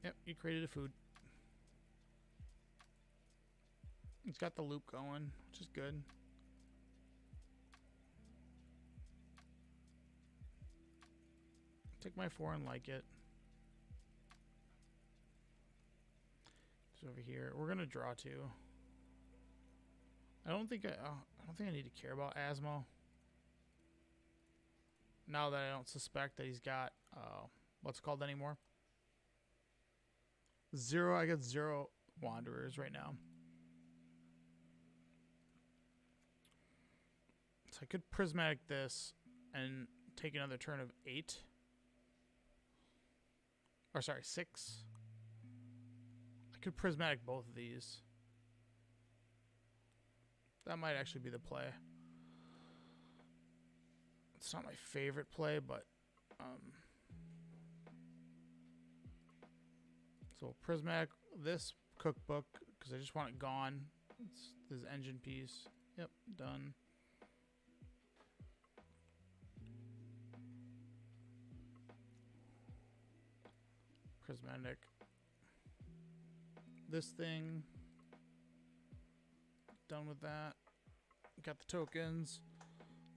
Yep, you created a food. It's got the loop going, which is good. Take my 4 and like it. Just over here. We're gonna draw 2. I don't think I need to care about Asmo. Now that I don't suspect that he's got what's it called anymore. 0. I got 0 Wanderers right now. So I could prismatic this and take another turn of 8. Or sorry, 6. I could prismatic both of these. That might actually be the play. It's not my favorite play, but so prismatic this cookbook because I just want it gone. It's this engine piece. Yep, done. Prismatic. This thing. Done with that. Got the tokens.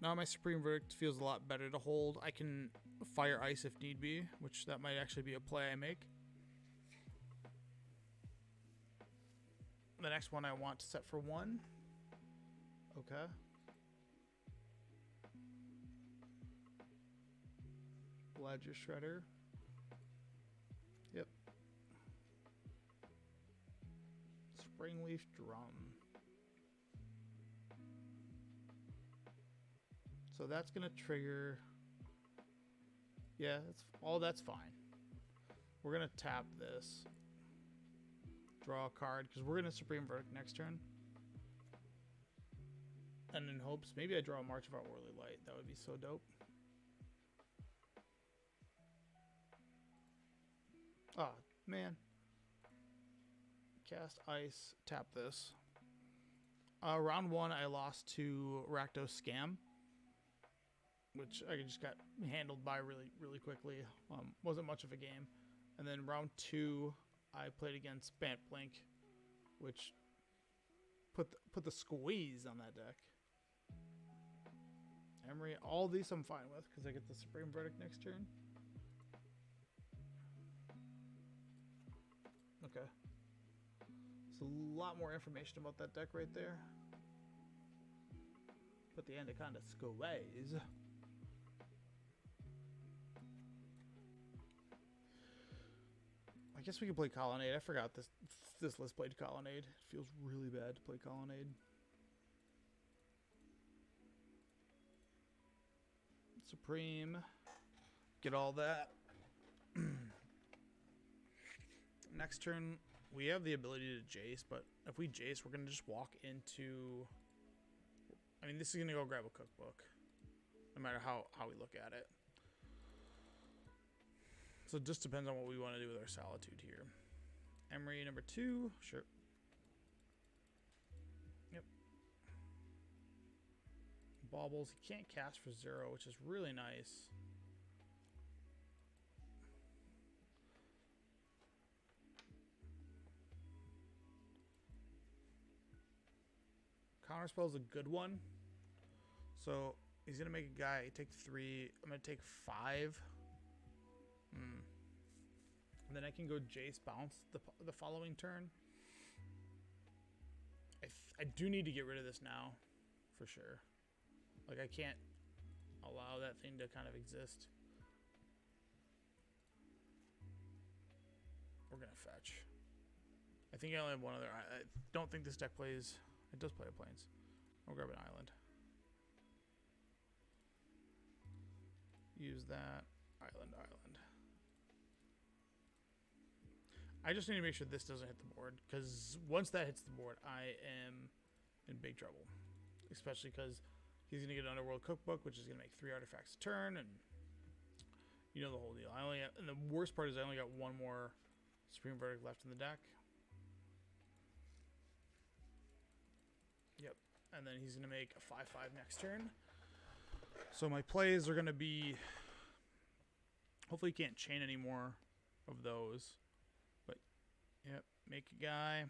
Now my Supreme Verdict feels a lot better to hold. I can fire ice if need be, which that might actually be a play I make. The next one I want to set for 1. Okay. Ledger Shredder. Yep. Springleaf Drum. So that's gonna trigger. Yeah, that's fine. We're gonna tap this. Draw a card because we're gonna Supreme Verdict next turn. And in hopes, maybe I draw a March of Outworldly Light. That would be so dope. Ah, man. Cast Ice, tap this. Round 1, I lost to Rakdos Scam, which I just got handled by really, really quickly. Wasn't much of a game. And then round 2, I played against Bant Blink, which put the squeeze on that deck. Emery, all these I'm fine with because I get the Supreme Verdict next turn. Okay. So a lot more information about that deck right there. Put the Anaconda squeeze. I guess we can play Colonnade. I forgot this list played Colonnade. It feels really bad to play Colonnade. Supreme. Get all that. next turn, we have the ability to Jace, but if we Jace, we're going to just walk into... I mean, this is going to go grab a cookbook, no matter how we look at it. So it just depends on what we want to do with our Solitude here. Emery number 2, sure. Yep. Baubles, he can't cast for 0, which is really nice. Counterspell is a good one. So he's going to make a guy take 3. I'm going to take 5. And then I can go Jace bounce the following turn. I do need to get rid of this now, for sure. Like, I can't allow that thing to kind of exist. We're going to fetch. I think I only have one other. I don't think this deck plays... It does play a plains. I'll grab an island. Use that. Island. I just need to make sure this doesn't hit the board, because once that hits the board, I am in big trouble. Especially because he's going to get an Underworld Cookbook, which is going to make 3 artifacts a turn, and you know the whole deal. And the worst part is I only got 1 more Supreme Verdict left in the deck. Yep. And then he's going to make a 5/5 next turn. So my plays are going to be... Hopefully he can't chain any more of those. But, yep. Make a guy.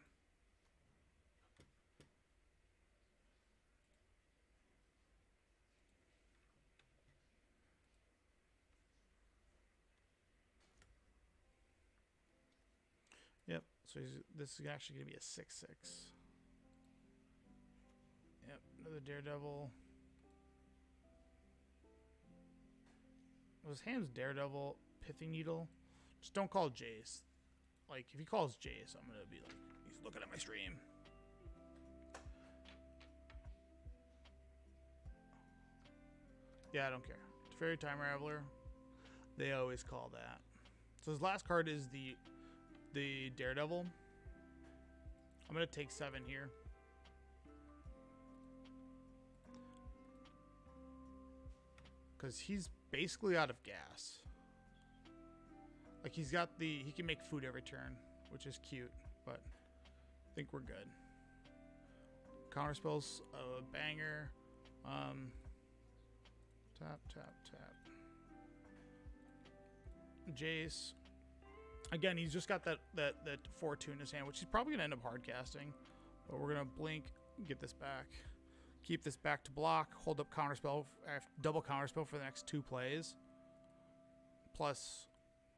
Yep. So this is actually going to be a 6/6. Yep, another Daredevil. Was Ham's Daredevil Pithy Needle? Just don't call Jace. Like, if he calls Jace, I'm gonna be like, he's looking at my stream. Yeah, I don't care. Fairy Time Raveler. They always call that. So his last card is the Daredevil. I'm gonna take 7 here. Because he's basically out of gas. Like, he can make food every turn, which is cute, but I think we're good. Counterspell's a banger. Tap. Jace. Again, he's just got that 4/2 in his hand, which he's probably going to end up hard casting. But we're going to blink, get this back. Keep this back to block, hold up counterspell, double counterspell for the next 2 plays. Plus,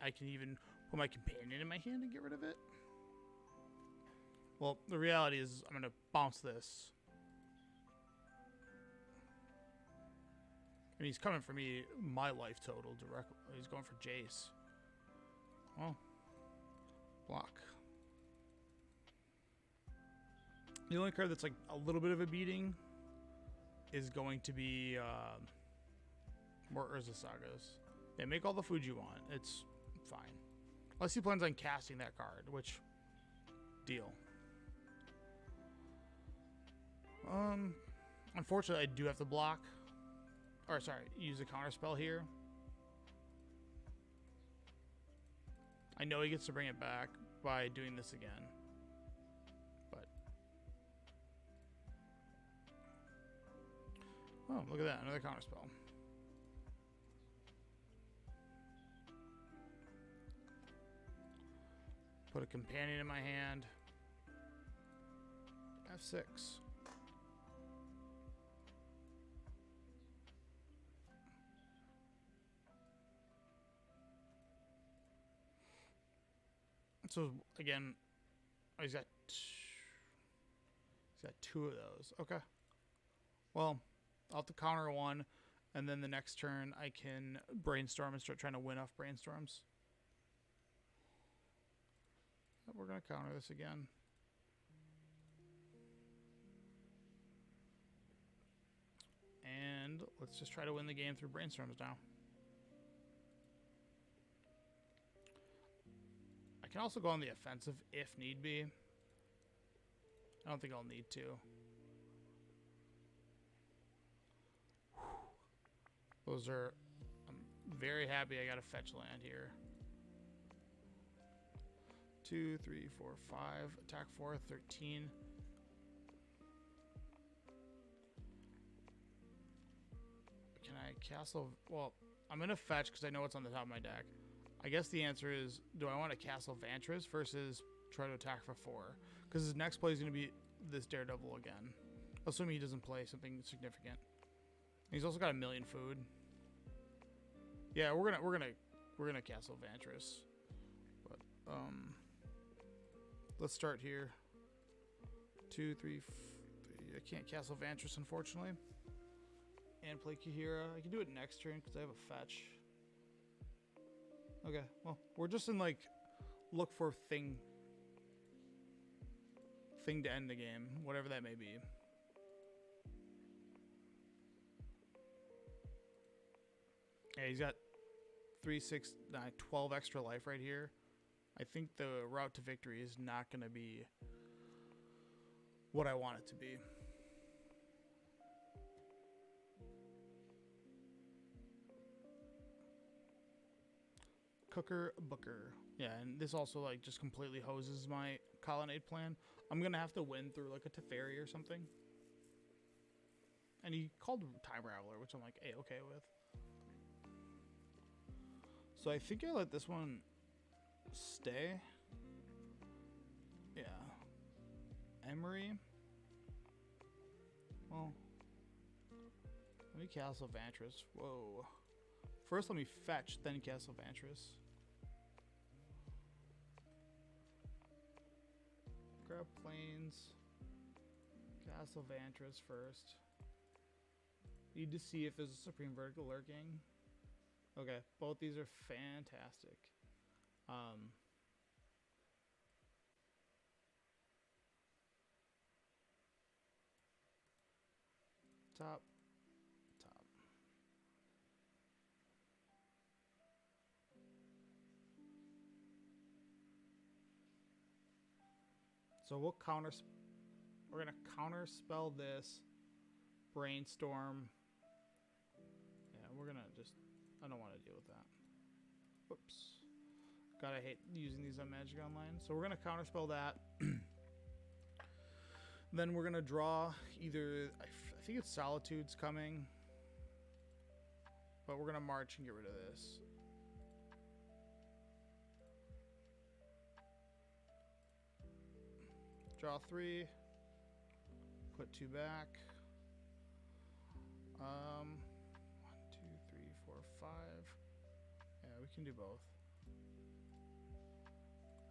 I can even put my companion in my hand and get rid of it. Well, the reality is I'm going to bounce this. And he's coming for me, my life total directly. He's going for Jace. Well, block. The only card that's like a little bit of a beating is going to be more Urza Sagas. Yeah, make all the food you want. It's fine. Unless he plans on casting that card, which, deal. Unfortunately, I do have to block. Or, sorry, use a counter spell here. I know he gets to bring it back by doing this again. But... oh, look at that. Another counter spell. Put a companion in my hand. F6. So again, oh, he's got 2 of those. Okay. Well, I'll have to counter 1, and then the next turn I can brainstorm and start trying to win off brainstorms. We're going to counter this again. And let's just try to win the game through brainstorms now. I can also go on the offensive if need be. I don't think I'll need to. Those are... I'm very happy I got a fetch land here. 2, 3, 4, 5. Attack 4, 13. Can I castle? Well, I'm going to fetch because I know what's on the top of my deck. I guess the answer is, do I want to castle Vantress versus try to attack for 4? Because his next play is going to be this Daredevil again. Assuming he doesn't play something significant. And he's also got a million food. Yeah, we're gonna castle Vantress. But let's start here. 2, 3, 3. I can't castle Vantress, unfortunately. And play Kahira. I can do it next turn because I have a fetch. Okay, well, we're just in like look for thing to end the game, whatever that may be. Yeah, he's got 3, 6, 9, 12 extra life right here. I think the route to victory is not going to be what I want it to be. Cooker Booker. Yeah, and this also like just completely hoses my colonnade plan. I'm going to have to win through like a Teferi or something. And he called Time Raveler, which I'm like A-okay with. So I think I let this one stay. Yeah. Emery. Well, let me castle Vantress. Whoa. First let me fetch, then castle Vantress. Grab planes. Castle Vantress first. Need to see if there's a Supreme Vertical lurking. Okay, both these are fantastic. Top. So we'll we're gonna counter spell this. Brainstorm. Yeah, we're gonna just, I don't want to deal with that. Whoops. God, I hate using these on Magic Online. So we're gonna counterspell that. Then we're gonna draw either, I think it's Solitude's coming. But we're gonna march and get rid of this. Draw 3. Put 2 back. 1, 2, 3, 4, 5. Yeah, we can do both.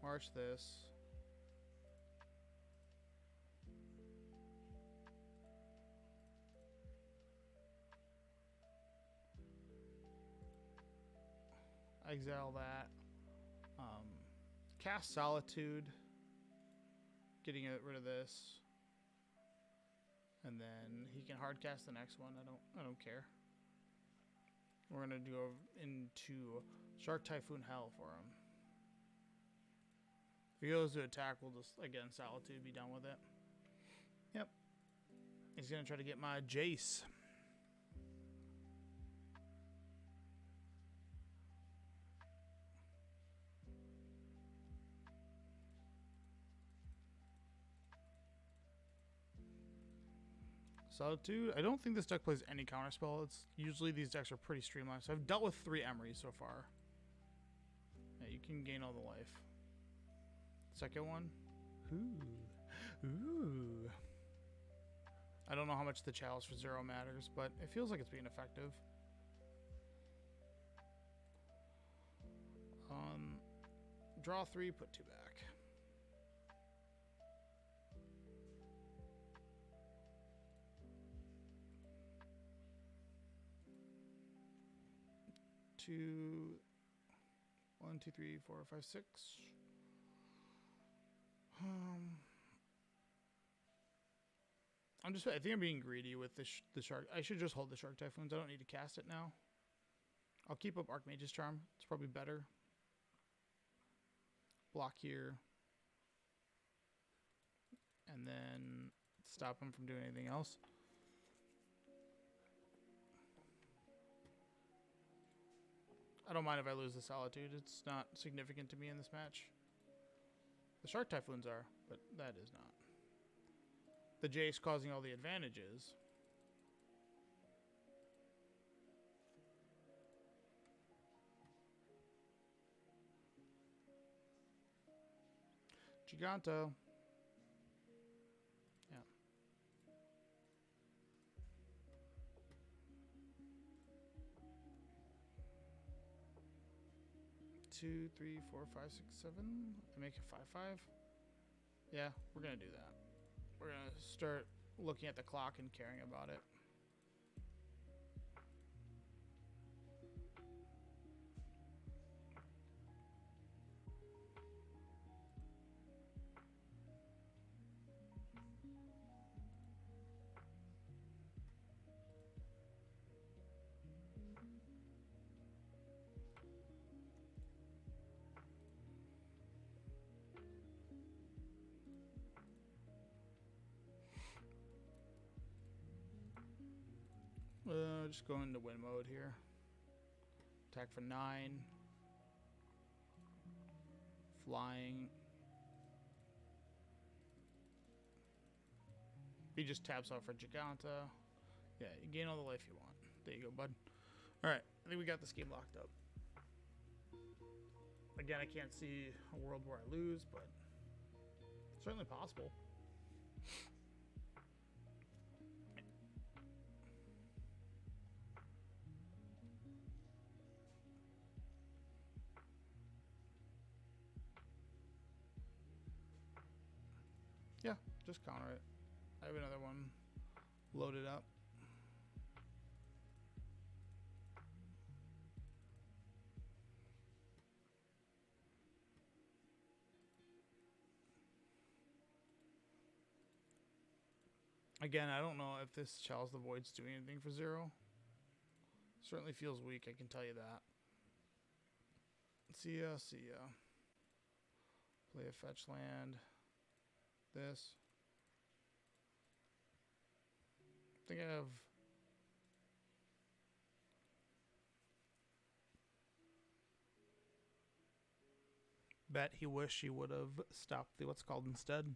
March this. Exile that. Cast Solitude. Getting rid of this. And then he can hard cast the next one. I don't care. We're gonna go into Shark Typhoon Hell for him. If he goes to attack, we'll just again Solitude, be done with it. Yep. He's gonna try to get my Jace. Solitude. I don't think this deck plays any counterspell. It's usually these decks are pretty streamlined. So I've dealt with 3 Emerys so far. Yeah, you can gain all the life. Second one. Ooh. I don't know how much the chalice for 0 matters, but it feels like it's being effective. Draw 3, put 2 back. Two, 1, 2, 3, 4, 5, 6. I think I'm being greedy with the shark. I should just hold the Shark Typhoons. I don't need to cast it now. I'll keep up Archmage's Charm. It's probably better. block here. And then stop him from doing anything else. I don't mind if I lose the Solitude. It's not significant to me in this match. The Shark Typhoons are, but that is not. The Jace causing all the advantages. Giganta. Yeah. 2, 3, 4, 5, 6, 7. I make it 5-5. Yeah, we're gonna do that. We're gonna start looking at the clock and caring about it. Just go into win mode here. Attack for 9. Flying. He just taps out for Giganta. Yeah, you gain all the life you want. There you go, bud. Alright, I think we got this game locked up. Again, I can't see a world where I lose, but certainly possible. Yeah, just counter it. I have another one loaded up. Again, I don't know if this Chalice of the Void's doing anything for 0. Certainly feels weak, I can tell you that. See ya, see ya. Play a fetch land. This. I think I have... Bet he wished he would have stopped the what's called instead.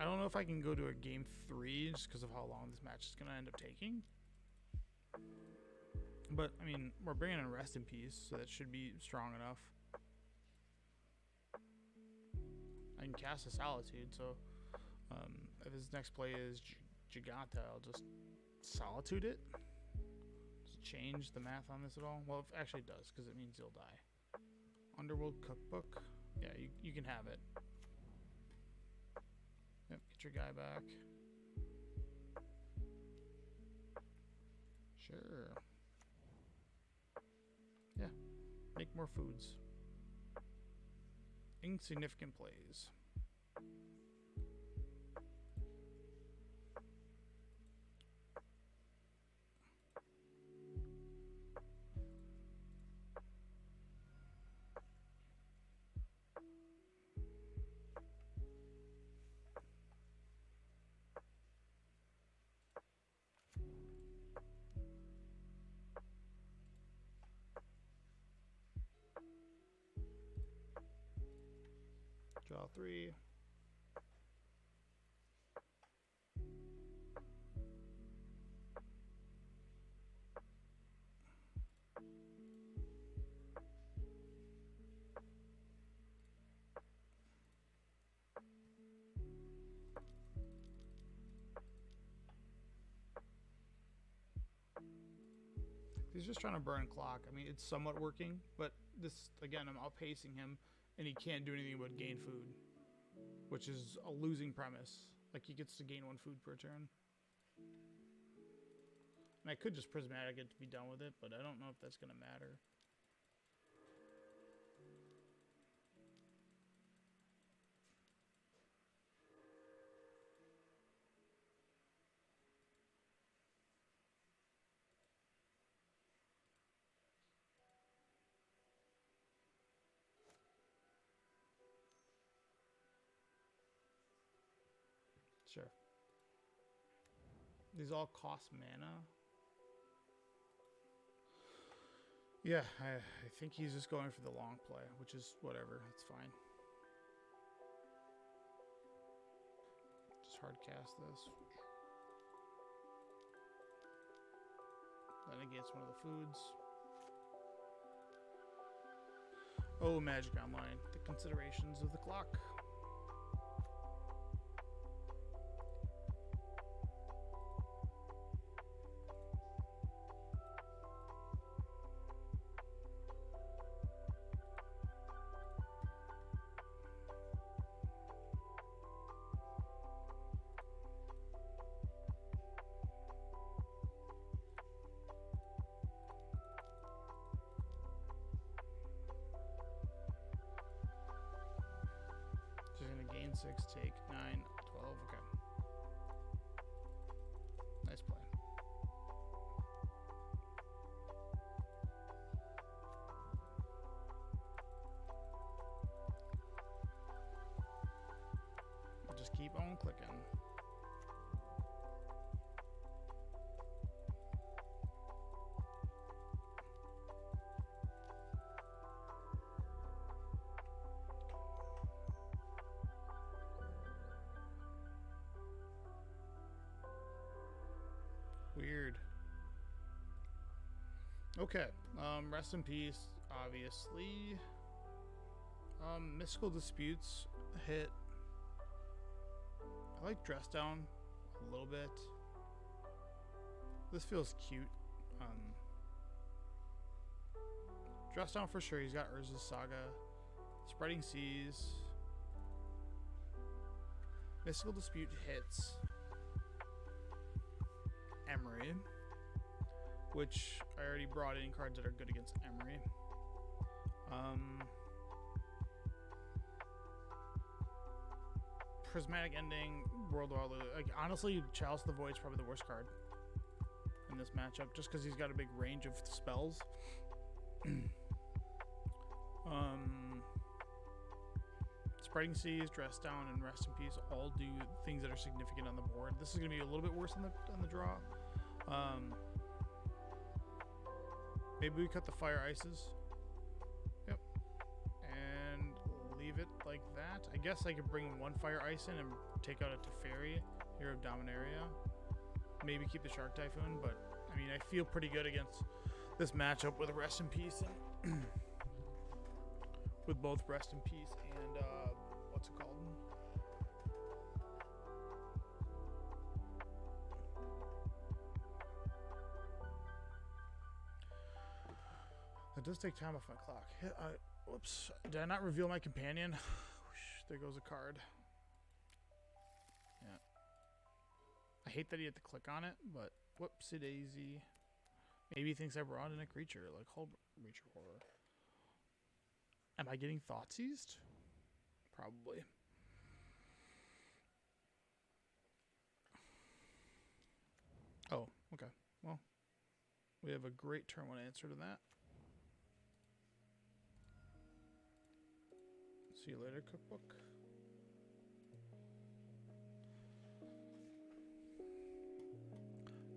I don't know if I can go to a game 3 just because of how long this match is going to end up taking. But, I mean, we're bringing in Rest in Peace, so that should be strong enough. I can cast a Solitude, so if his next play is Giganta, I'll just Solitude it. Does it change the math on this at all? Well, it actually does, because it means he'll die. Underworld Cookbook. Yeah, you can have it. Yep, get your guy back. Sure. Yeah, make more foods. Insignificant plays. Draw 3. He's just trying to burn clock. I mean, it's somewhat working, but this, again, I'm outpacing him, and he can't do anything but gain food, which is a losing premise. Like, he gets to gain 1 food per turn. And I could just Prismatic it to be done with it, but I don't know if that's going to matter. Sure. These all cost mana. Yeah, I think he's just going for the long play, which is whatever. It's fine. Just hard cast this. That negates one of the foods. Oh, Magic Online. The considerations of the clock. So you're going to gain 6, take 9, 12. Okay. Nice play. Just keep on clicking. Weird. Okay. Rest in peace, obviously. Mystical Disputes hit. I like Dress Down a little bit. This feels cute. Dress Down for sure. He's got Urza's Saga. Spreading Seas. Mystical Dispute hits Emery, which I already brought in cards that are good against Emery. Prismatic Ending, World War Loot. Like, honestly, Chalice of the Void's probably the worst card in this matchup, just because he's got a big range of spells. Spreading Seas, Dress Down, and Rest in Peace all do things that are significant on the board. This is going to be a little bit worse on the draw. Maybe we cut the Fire Ices. Yep. And leave it like that. I guess I could bring one Fire Ice in and take out a Teferi, Hero of Dominaria. Maybe keep the Shark Typhoon, but I mean, I feel pretty good against this matchup with Rest in Peace and with both Rest in Peace and what's it called? It does take time off my clock. Whoops. Did I not reveal my companion? There goes a card. Yeah. I hate that you have to click on it, but whoopsie daisy. Maybe he thinks I brought in a creature, like Hull Creature Horror. Am I getting thought seized? Probably. Oh, okay. Well, we have a great turn one answer to that. See you later, cookbook.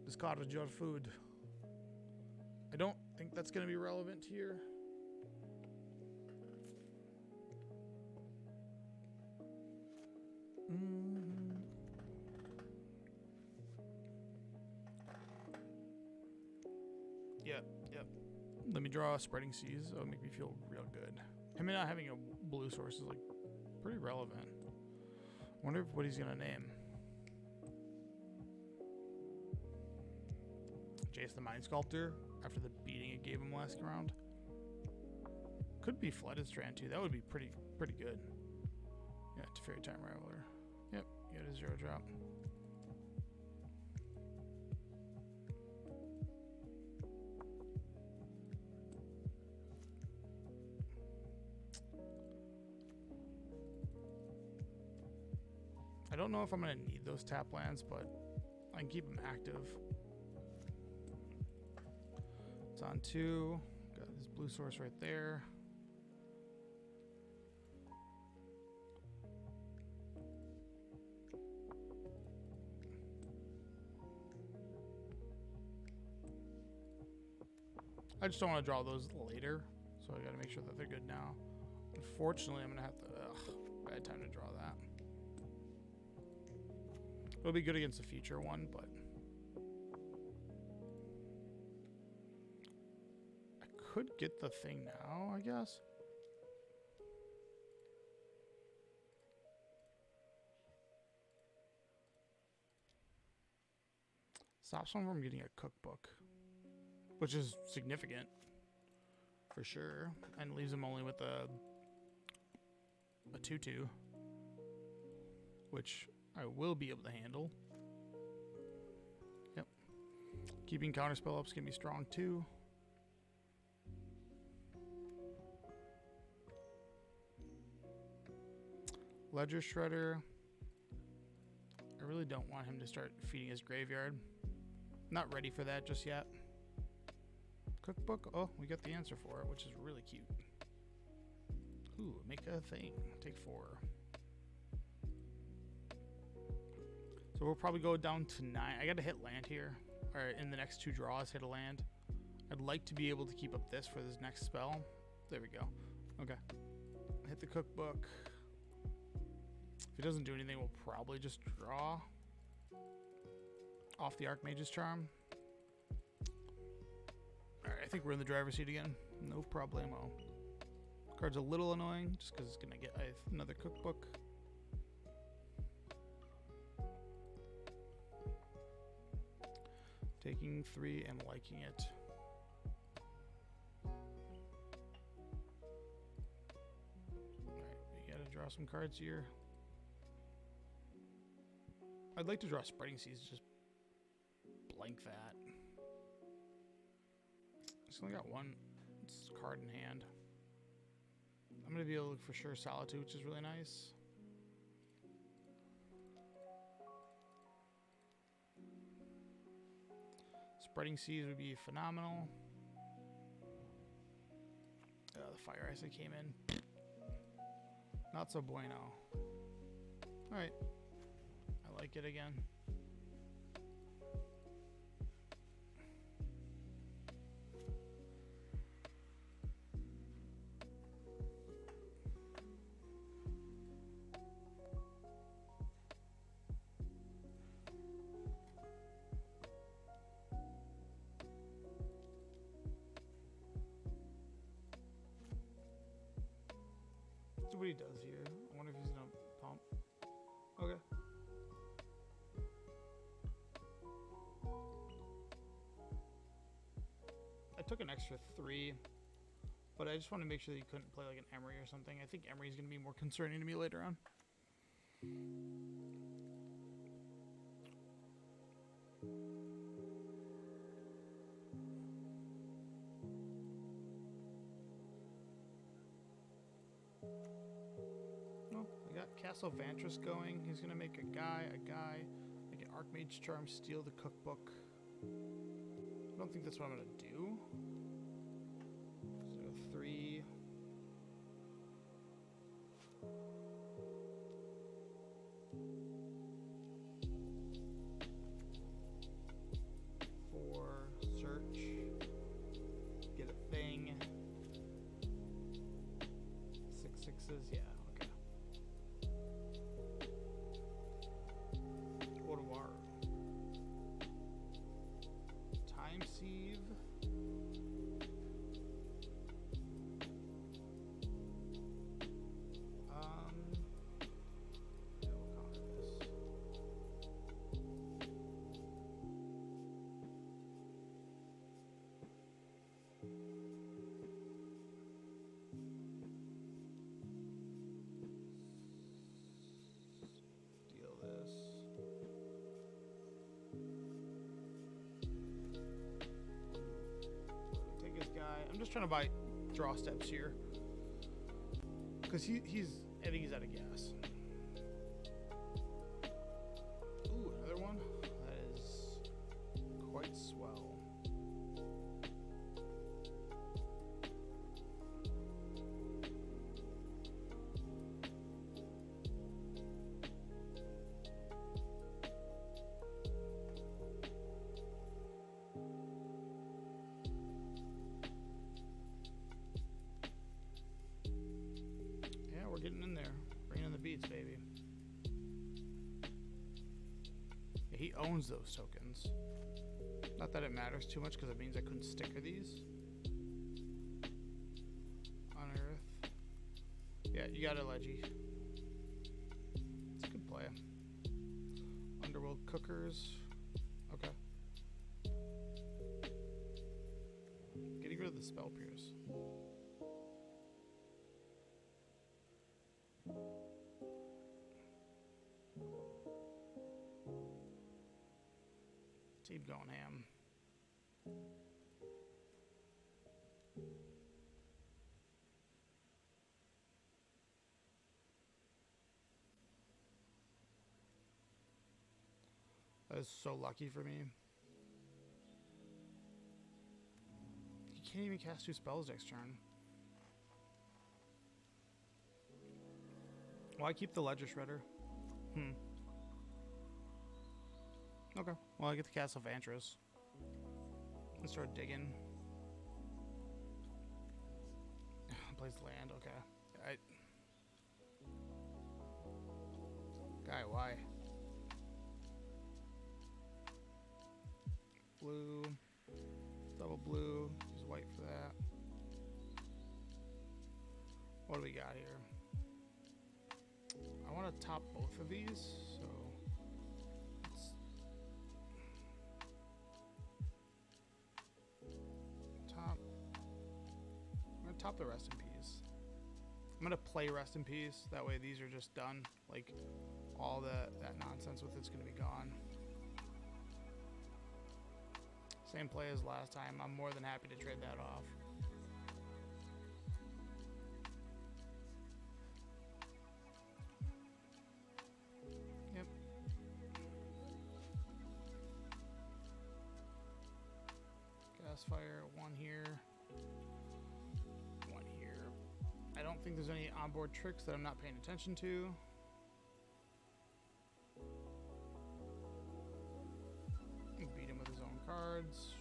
Discarded your food. I don't think that's going to be relevant here. Yep. Let me draw Spreading Seas. That'll make me feel real good. Him not having a blue source is like pretty relevant. I wonder what he's gonna name. Jace the Mind Sculptor after the beating it gave him last round. Could be Flooded Strand too. That would be pretty good. Yeah, Teferi Time Raveler. Yep, you had a 0 drop. I don't know if I'm going to need those tap lands, but I can keep them active. It's on 2. Got his blue source right there. I just don't want to draw those later, so I got to make sure that they're good now. Unfortunately, I'm going to have to... bad time to draw that. It'll be good against the future one, but... I could get the thing now, I guess. Stops someone from getting a cookbook, which is significant for sure, and leaves him only with a 2/2, which I will be able to handle. Yep. Keeping counterspell up's gonna be strong too. Ledger Shredder. I really don't want him to start feeding his graveyard. Not ready for that just yet. Cookbook. Oh, we got the answer for it, which is really cute. Ooh, make a thing. Take 4. So we'll probably go down to 9. I got to hit land here. Or in the next 2 draws, hit a land. I'd like to be able to keep up this for this next spell. There we go. Okay. Hit the cookbook. If it doesn't do anything, we'll probably just draw off the Archmage's Charm. Alright, I think we're in the driver's seat again. No problemo. Card's a little annoying, just because it's going to get another cookbook. Taking 3 and liking it. Alright, we gotta draw some cards here. I'd like to draw Spreading Seas, just blank that. Just only got one card in hand. I'm going to be able to look for sure Solitude, which is really nice. Spreading Seas would be phenomenal. The Fire Ice that came in. Not so bueno. Alright. I like it again. See what he does here. I wonder if he's gonna pump. Okay. I took an extra 3, but I just want to make sure that you couldn't play like an Emery or something. I think Emery is going to be more concerning to me later on. Oh, I got Castle Vantress going. He's going to make a guy, make an Archmage Charm, steal the cookbook. I don't think that's what I'm going to do. So 3. Search. Get a thing. 6 6s, yeah, okay. Ottawa. Time Sieve. Yeah, we'll counter this. Deal this. Take his guy. I'm just trying to buy draw steps here. Because I think he's out of gas. Ooh, another one? That is quite swell. he owns those tokens. Not that it matters too much because it means I couldn't sticker these. Unearth. Yeah, you got it, Leggy. It's a good play. Underworld Cookers. Okay. Getting rid of the Spell Pierce. Keep going ham. That is so lucky for me. You can't even cast 2 spells next turn. Why keep the Ledger Shredder? Okay. Well, I get to cast Elvantris. And start digging. Plays land, okay. Guy, why? Blue. Double blue. Use white for that. What do we got here? I want to top both of these, so let's top. I'm gonna top the Rest in Peace. I'm gonna play Rest in Peace. That way, these are just done. Like all that nonsense with it's gonna be gone. Same play as last time. I'm more than happy to trade that off. Yep. Gas fire, 1 here. 1 here. I don't think there's any onboard tricks that I'm not paying attention to. Beat him with his own cards.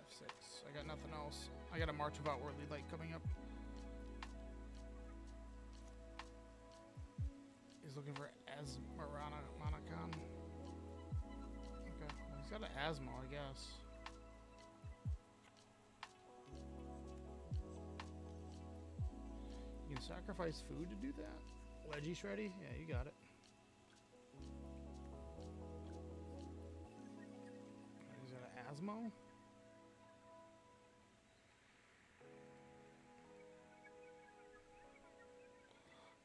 F6. I got nothing else. I got a March of Outwardly Light coming up. He's looking for Asmonicon. Okay. Well, he's got an Asmo, I guess. You can sacrifice food to do that? Leggy Shreddy? Yeah, you got it. He's got an Asmo?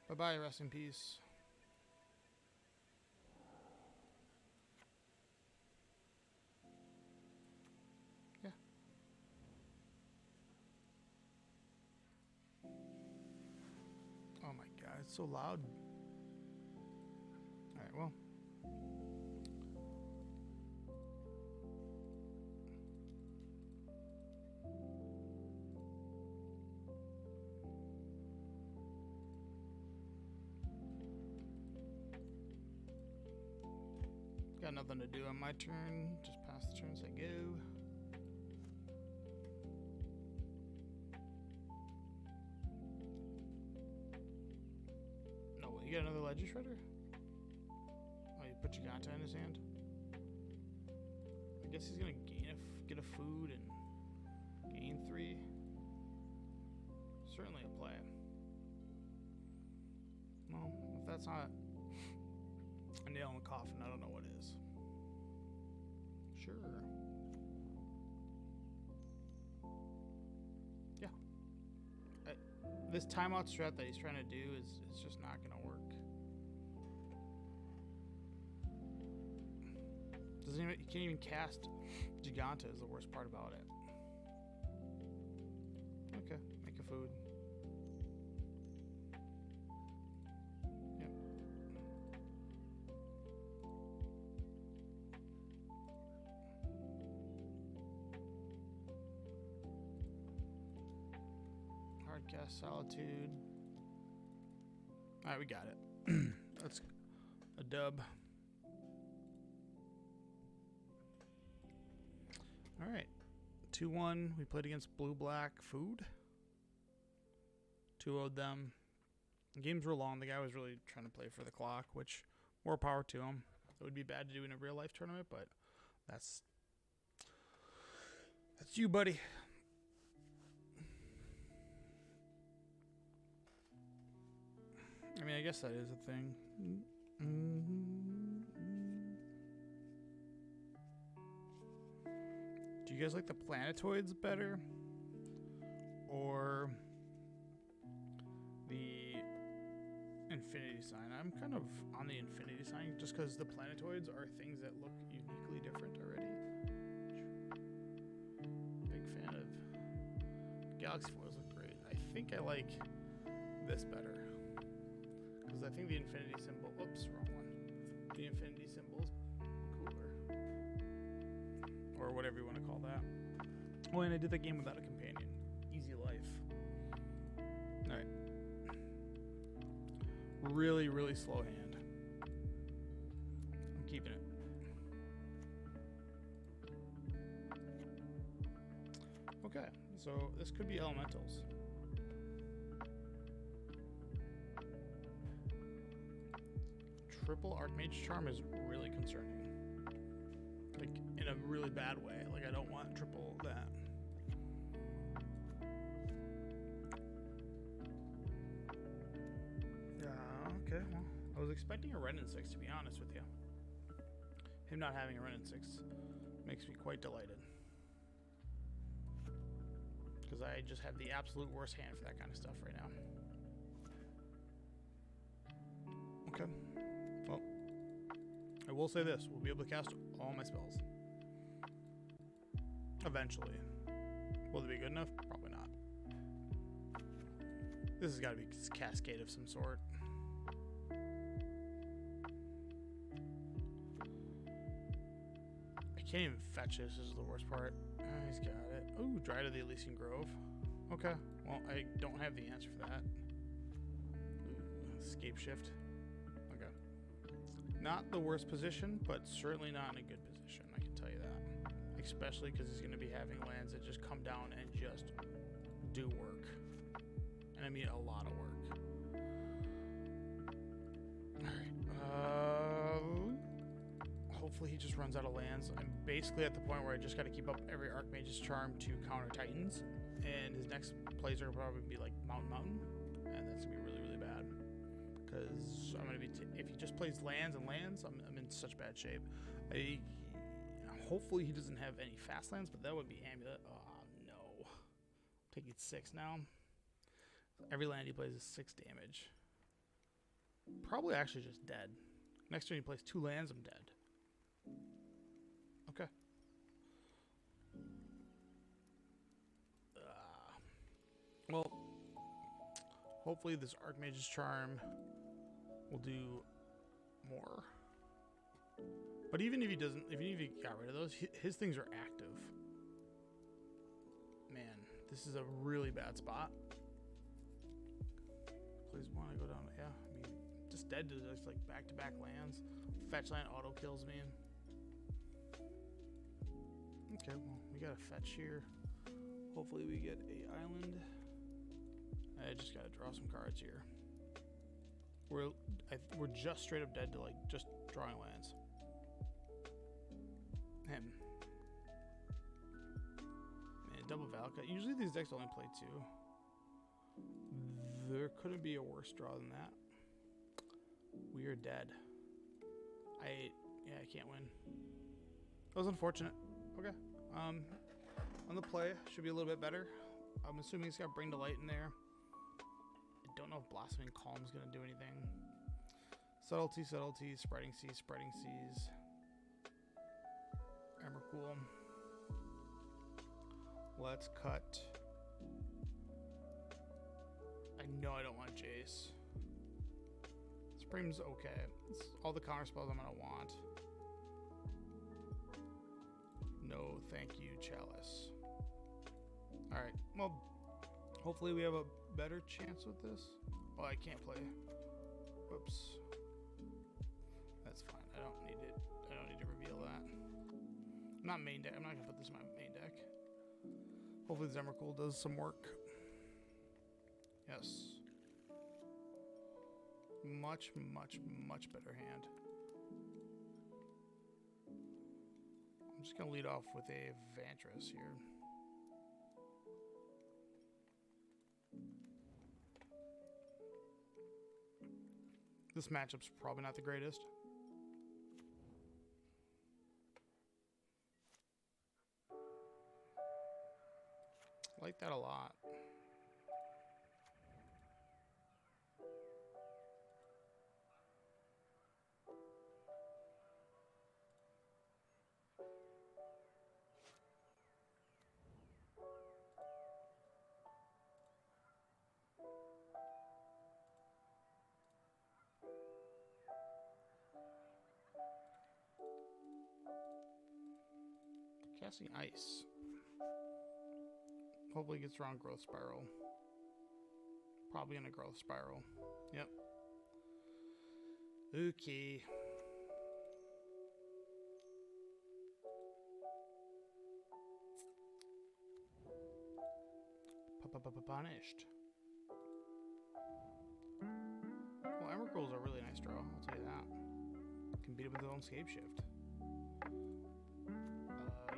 Bye-bye, Rest in Peace. Yeah. Oh my god, it's so loud. Alright, well. Got nothing to do on my turn. Just pass the turn as I go. No, you got another Ledger Shredder? Oh, you put Giganta in his hand? I guess he's gonna get a food and gain 3. Certainly a play. Well, if that's not a nail in the coffin, I don't know what is. Sure. Yeah. This timeout strat that he's trying to do is just not going to work. You can't even cast Giganta is the worst part about it. Okay, make a food. Yep. Hardcast Solitude. Alright, we got it. That's a dub. Alright. 2-1. We played against Blue-Black Food. 2-0'd them. The games were long. The guy was really trying to play for the clock, which More power to him. It would be bad to do in a real life tournament, but that's you, buddy. I mean, I guess that is a thing. Do you guys like the planetoids better? Or the infinity sign? I'm kind of on the infinity sign just because the planetoids are things that look uniquely different already. Big fan of galaxy foils look great. I think I like this better because I think the infinity symbol, oops, wrong one. The infinity symbol is cooler, or whatever you want to call that. Oh, and I did the game without a companion. Easy life. All right. Really, really slow hand. I'm keeping it. Okay, so this could be elementals. Triple Archmage Charm is really concerning. Like, in a really bad way. Like, I don't want triple that. Okay, well, I was expecting a Renin 6, to be honest with you. Him not having a Renin 6 makes me quite delighted. Because I just have the absolute worst hand for that kind of stuff right now. Okay. Well, I will say this. We'll be able to cast all my spells. Eventually. Will they be good enough? Probably not. This has got to be a cascade of some sort. I can't even fetch this. This is the worst part. He's got it. Ooh, Dry to the Elysian Grove. Okay. Well, I don't have the answer for that. Escape shift. Okay. Not the worst position, but certainly not in a good position. I can tell you that. Especially because he's going to be having lands that just come down and just do work. And I mean a lot of work. Alright. Hopefully he just runs out of lands. I'm basically at the point where I just got to keep up every Archmage's Charm to counter Titans. And his next plays are probably be like Mountain. And that's going to be really, really bad. Because I'm going to be... if he just plays lands and lands, I'm in such bad shape. Hopefully he doesn't have any fast lands, but that would be Amulet. Oh, no. I'm taking 6 now. Every land he plays is 6 damage. Probably actually just dead. Next turn he plays 2 lands, I'm dead. Okay. Well, hopefully this Archmage's Charm will do more. But even if he doesn't, even if he got rid of those, his things are active. Man, this is a really bad spot. Please want to go down. Yeah, I mean, just dead to just like back-to-back lands. Fetch land auto kills me. Okay, well, we got a fetch here. Hopefully we get a island. I just gotta draw some cards here. We're just straight up dead to like just drawing lands. Him. Man, double Valka. Usually these decks only play 2. There couldn't be a worse draw than that. We are dead. I can't win. That was unfortunate. Okay. On the play, should be a little bit better. I'm assuming it's got Bring to Light in there. I don't know if Blossoming Calm is going to do anything. Subtlety, Spreading Seas. Emrakul. Let's cut. I know I don't want Jace. Supreme's okay. It's all the counter spells I'm going to want. No, thank you, Chalice. Alright, well, hopefully we have a better chance with this. Well, I can't play. Whoops. That's fine. I don't need it. I don't need to reveal that. I'm not main deck. I'm not going to put this in my main deck. Hopefully the Emrakul does some work. Yes. Much, much, much better hand. just going to lead off with a Vantress here. This matchup's probably not the greatest. I like that a lot. Casting Ice. Hopefully gets around Growth Spiral. Probably in a Growth Spiral. Yep. Okay. Punished. Well, Emrakul's a really nice draw, I'll tell you that. Can beat him with his own Scape Shift.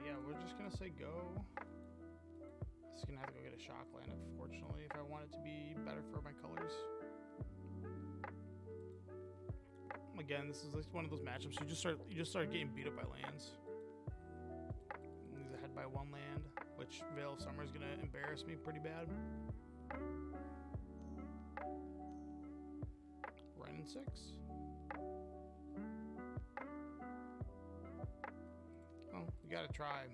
Yeah, we're just gonna say go. Just gonna have to go get a shock land, unfortunately, if I want it to be better for my colors. Again, this is like one of those matchups you just start getting beat up by lands. He's ahead by one land, which Veil of Summer is gonna embarrass me pretty bad. Right in 6. Oh, we gotta try.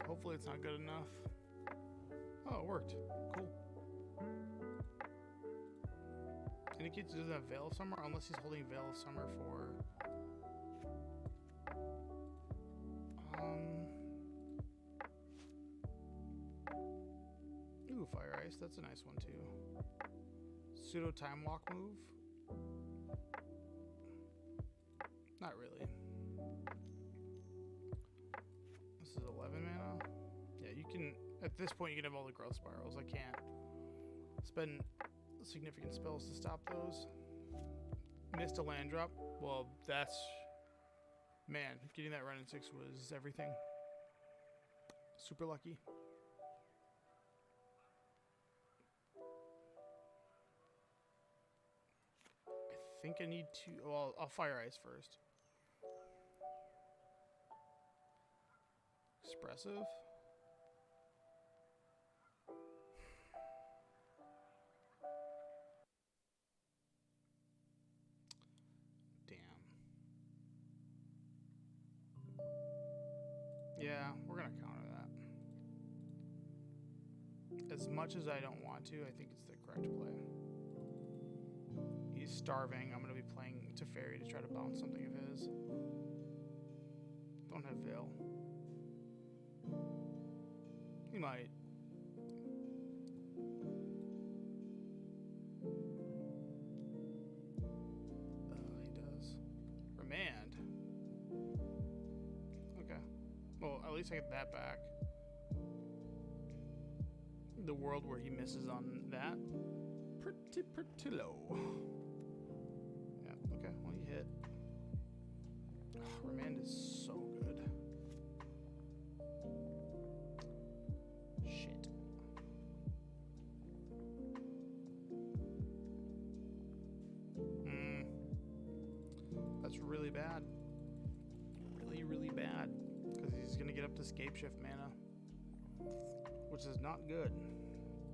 Hopefully it's not good enough. Oh, it worked. Cool. Indicates he doesn't have Veil of Summer unless he's holding Veil of Summer for... Ooh, Fire Ice. That's a nice one too. Pseudo Time Walk move. Not really. This is 11 mana. Yeah, you can, at this point, you can have all the Growth Spirals. I can't spend significant spells to stop those. Missed a land drop. Well, that's, man, getting that run in 6 was everything. Super lucky. I think I need to, well, I'll Fire Ice first. Expressive. Damn. Yeah, we're gonna counter that. As much as I don't want to, I think it's the correct play. He's starving. I'm gonna be playing Teferi to try to bounce something of his. Don't have Veil. He might. He does. Remand. Okay. Well, at least I get that back. The world where he misses on that. Pretty low. Yeah, okay. Well, he hit. Oh, Remand is so good. Shit. That's really bad. Really, really bad. Because he's going to get up to Scape Shift mana. Which is not good.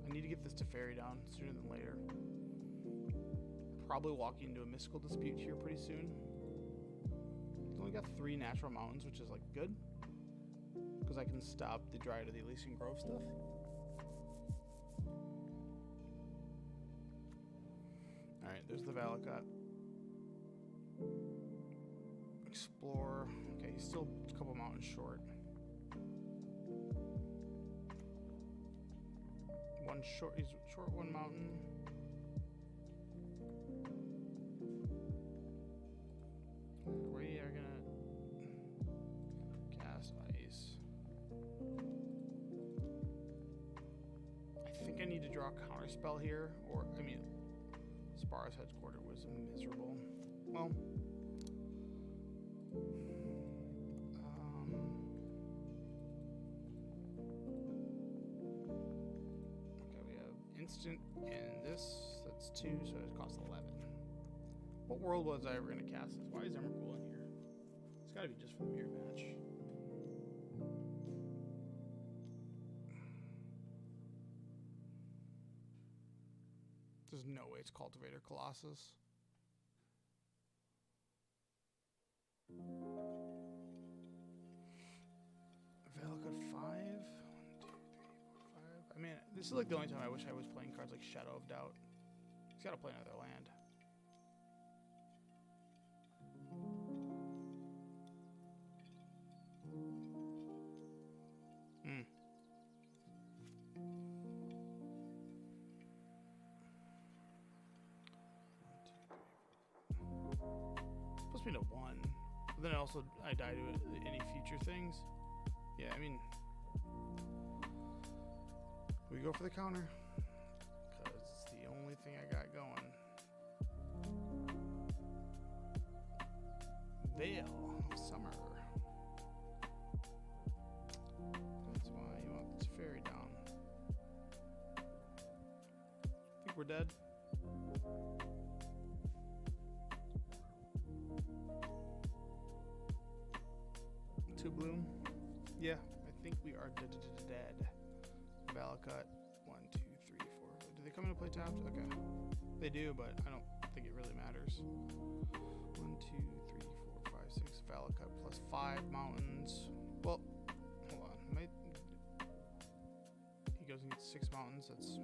I need to get this Teferi down sooner than later. Probably walking into a Mystical Dispute here pretty soon. He's only got 3 natural mountains, which is like good. Because I can stop the Dryad of the Elysian Grove stuff. Alright, there's the Valakut. Explore. Okay, he's still a couple mountains short. He's short 1 mountain. We are gonna cast Ice. I think I need to draw a counter spell here, or I mean, Spar's Headquarter was miserable. Well, Okay, we have instant and this. That's 2, so it costs 11. What world was I ever going to cast this? Why is Emrakul in here? It's got to be just for the mirror match. There's no way it's Cultivator Colossus. Valakut 5? 1, 2, 3, 4, 5. I mean, this is like the only time I wish I was playing cards like Shadow of Doubt. He's got to play another land. Supposed to be to 1. But then also I die to any future things. Yeah, I mean, we go for the counter because it's the only thing I got going. Veil of Summer. That's why you want this fairy down. I think we're dead. To bloom. Yeah, I think we are dead. Valakut. 1, 2, 3, 4. Do they come into play tapped? Okay. They do, but I don't think it really matters. 1, 2, 3, 4, 5, 6. Valakut plus 5 mountains. Well, hold on. He goes and gets 6 mountains. That's.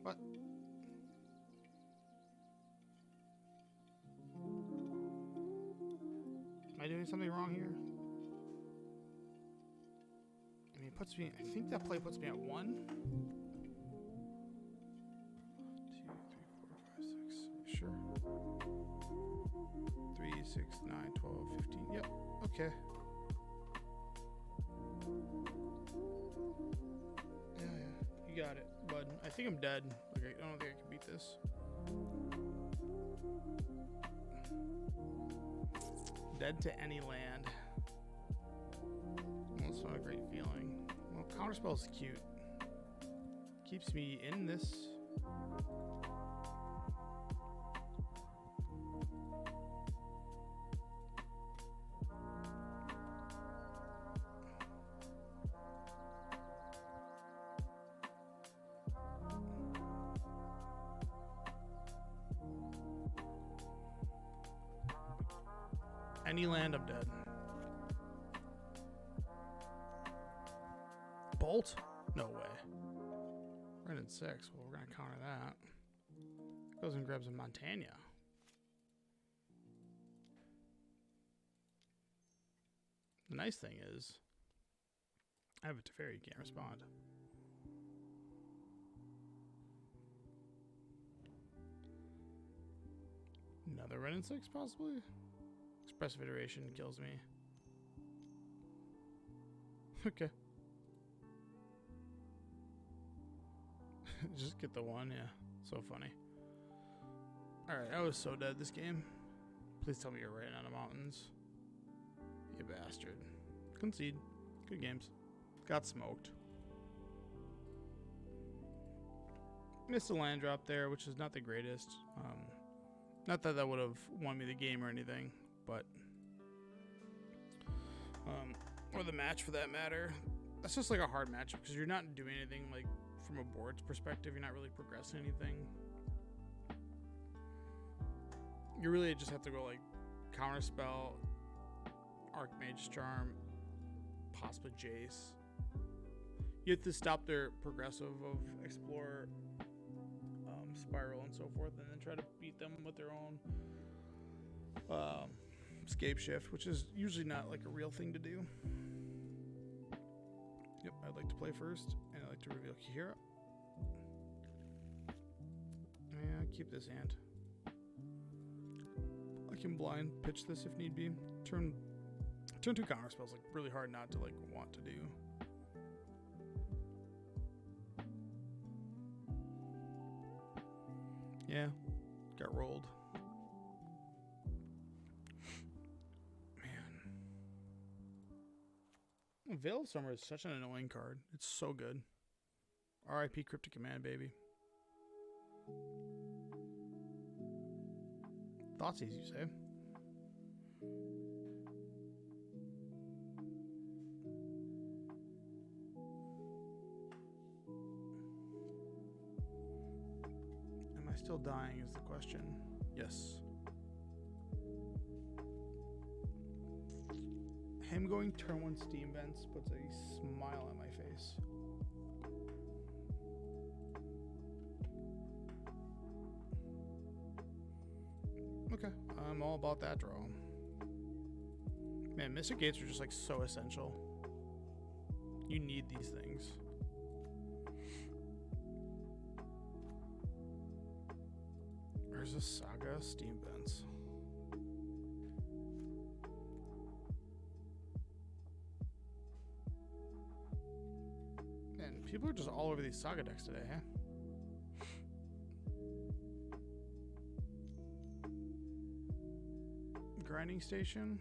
What? Am I doing something wrong here? I mean, it puts me. I think that play puts me at 1. 2, 3, 4, 5, 6. Sure. 3, 6, 9, 12, 15. Yep. Okay. Yeah. You got it, bud. I think I'm dead. Like, I don't think I can beat this. Dead to any land. Well, that's not a great feeling. Well, Counterspell's cute. Keeps me in this. Any land, I'm dead. Bolt? No way. We're in 6. Well, we're going to counter that. Goes and grabs a Montana. The nice thing is, I have a Teferi, you can't respond. Another Ren in 6, possibly? Expressive Iteration kills me. Okay. Just get the 1, yeah. So funny. Alright, I was so dead this game. Please tell me you're right on the mountains. You bastard. Concede. Good games. Got smoked. Missed a land drop there, which is not the greatest. Not that that would have won me the game or anything, but or the match for that matter. That's just like a hard matchup because you're not doing anything like from a board's perspective. You're not really progressing anything. You really just have to go like Counterspell, Archmage's Charm, possibly Jace. You have to stop their progressive of Explore, Spiral, and so forth, and then try to beat them with their own Scape Shift, which is usually not like a real thing to do. Yep, I'd like to play first, and I'd like to reveal Kihira. Yeah, keep this hand. I can blind pitch this if need be. Turn 2 counterspells like really hard not to like want to do. Yeah, got rolled. Man. Veil of Summer is such an annoying card. It's so good. R.I.P. Cryptic Command, baby. Thoughtseize, you say? Am I still dying is the question. Yes. Him going turn 1 Steam Vents puts a smile on my face. Okay, I'm all about that draw. Man, Mystic Gates are just like so essential. You need these things. There's a Saga Steam Vents. Man, people are just all over these Saga decks today, huh? Grinding Station.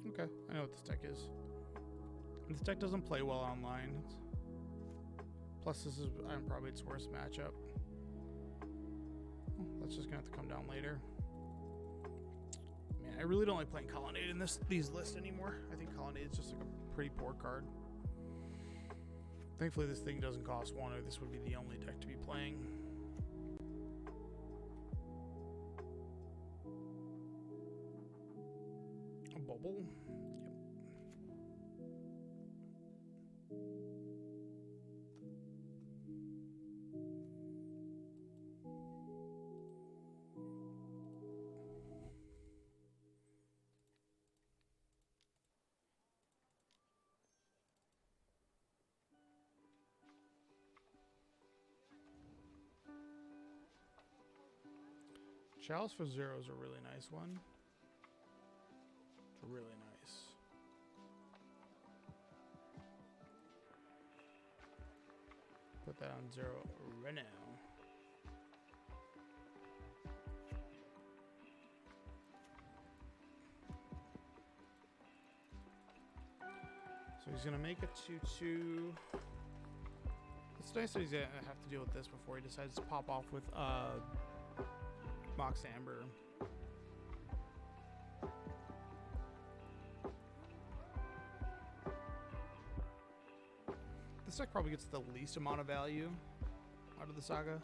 Okay, I know what this deck is. This deck doesn't play well online. Plus, this is probably its worst matchup. That's just gonna have to come down later. Man, I really don't like playing Colonnade in these lists anymore. I think Colonnade is just like a pretty poor card. Thankfully, this thing doesn't cost 1, or this would be the only deck to be playing. A bubble. Yep. Chalice for 0 is a really nice one. It's really nice. Put that on 0 right now. So he's gonna make a 2/2. It's nice that he's gonna have to deal with this before he decides to pop off with Mox Amber. This deck probably gets the least amount of value out of the Saga.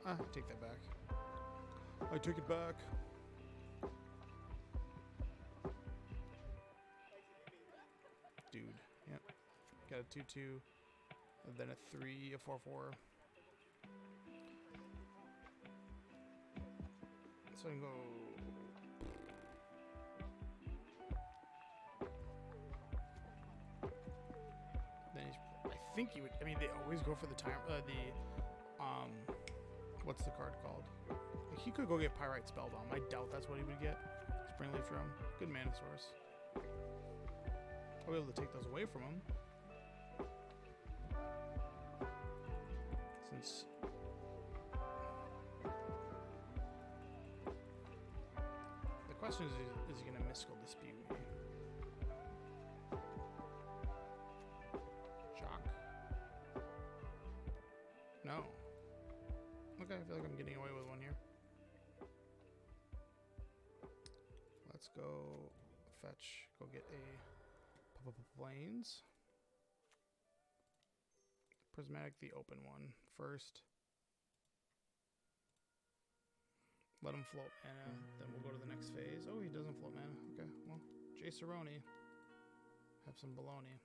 I take that back. I took it back. Dude, yep. Got a 2/2, and then a 3, a 4/4. So I can go. Then I think you would. I mean, they always go for the time. What's the card called? He could go get Pyrite Spellbound. I doubt that's what he would get. Springleaf from good mana source. I'll be able to take those away from him. Since. The question is he going to Mystical Dispute me? Shock? No. Okay, I feel like I'm getting away with one here. Let's go fetch, go get a Plains. Prismatic, the open one first. Let him float mana, then we'll go to the next phase. Oh, he doesn't float mana. Okay, well, Jay Cerrone. Have some baloney.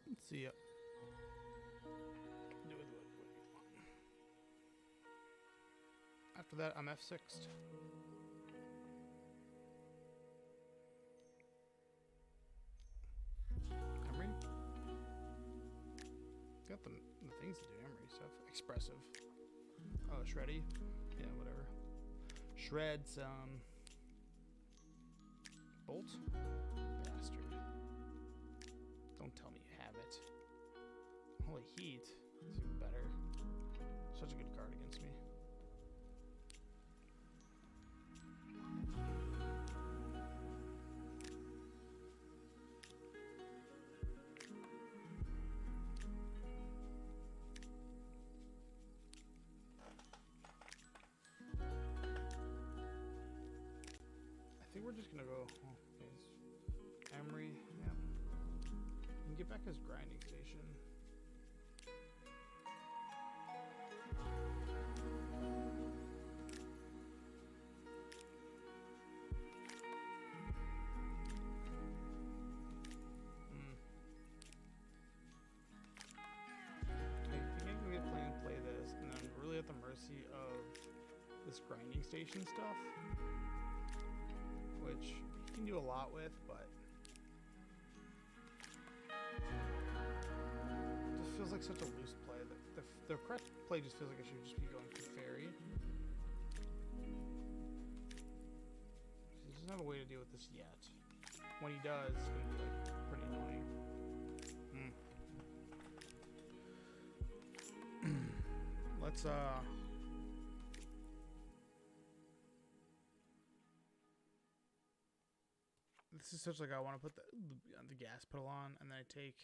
Let's see ya. Do with what you want. After that, I'm F6'd. I'm got the things to do emery stuff. Expressive. Oh, shreddy. Yeah, whatever. Shred some. Bolt? Bastard. Don't tell me you have it. Holy heat. It's even better. Such a good card against me. I think we're just gonna go. Oh, okay, Emery, yeah. We can get back his grinding station. At the mercy of this grinding station stuff, which you can do a lot with, but it just feels like such a loose play. The correct play just feels like it should just be going for fairy. He doesn't have a way to deal with this yet. When he does, it's going to be like pretty annoying. Let's this is such like I want to put the gas pedal on, and then I take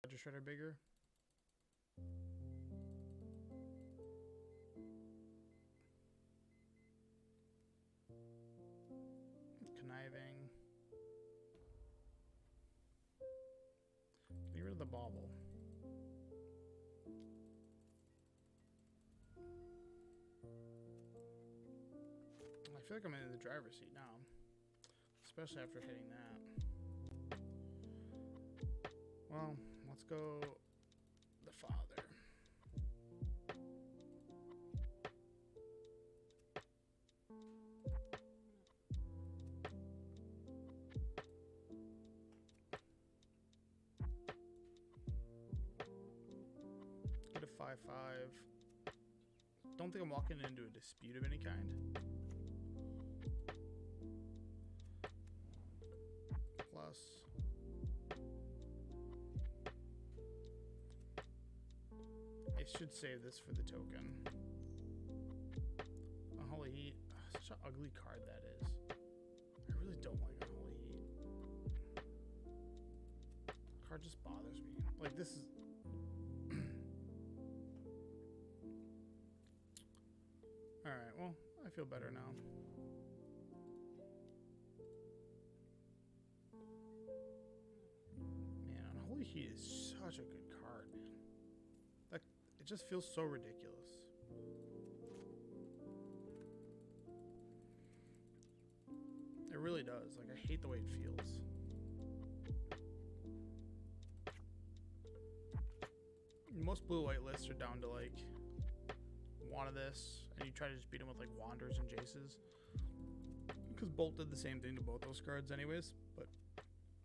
Ledger Shredder bigger. Conniving. Get rid of the bauble. I feel like I'm in the driver's seat now, especially after hitting that. Well, let's go the father. Get a 5/5. Don't think I'm walking into a dispute of any kind. Plus should save this for the token. Unholy Heat. Such an ugly card that is. I really don't like Unholy Heat. Card just bothers me. Like, this is... Alright, well, I feel better now. Man, Unholy Heat is such a good card, man. Like, it just feels so ridiculous. It really does. Like, I hate the way it feels. Most blue-white lists are down to, like, one of this, and you try to just beat them with, like, Wanders and Jaces. Because Bolt did the same thing to both those cards anyways, but,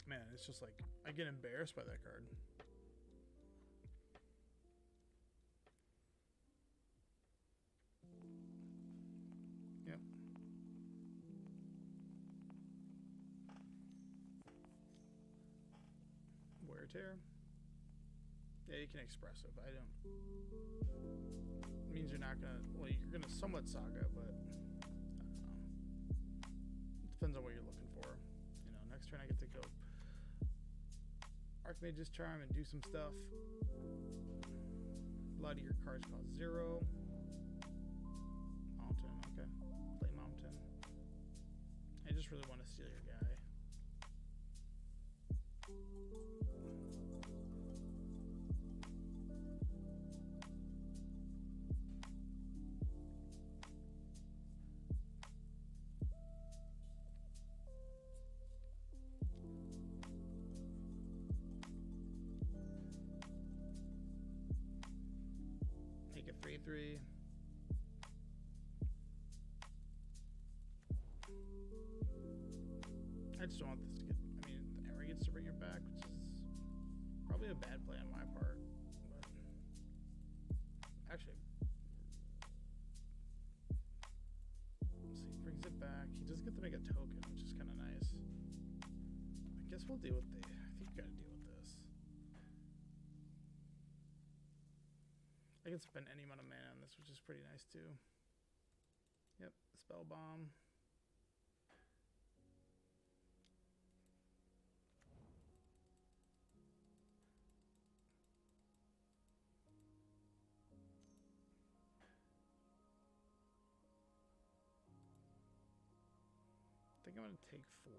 man, it's just, like, I get embarrassed by that card. Yep. Wear Tear. Yeah, you can expressive. I don't. It means you're not gonna. Well, you're gonna somewhat saga, but I don't know. It depends on what you're looking for. You know, next turn I get to go Archmage's Charm and do some stuff. A lot of your cards cost 0. Mountain, okay. Play Mountain. I just really want to steal your guy. Make it 3/3. I just don't want this to get. I mean, the Emery gets to bring it back, which is probably a bad play on my part. But actually, let's see. He brings it back. He does get to make a token, which is kind of nice. I guess we'll deal with the. I think we gotta deal with this. I can spend any amount of mana on this, which is pretty nice too. Yep, Spell Bomb. I think I'm gonna take 4.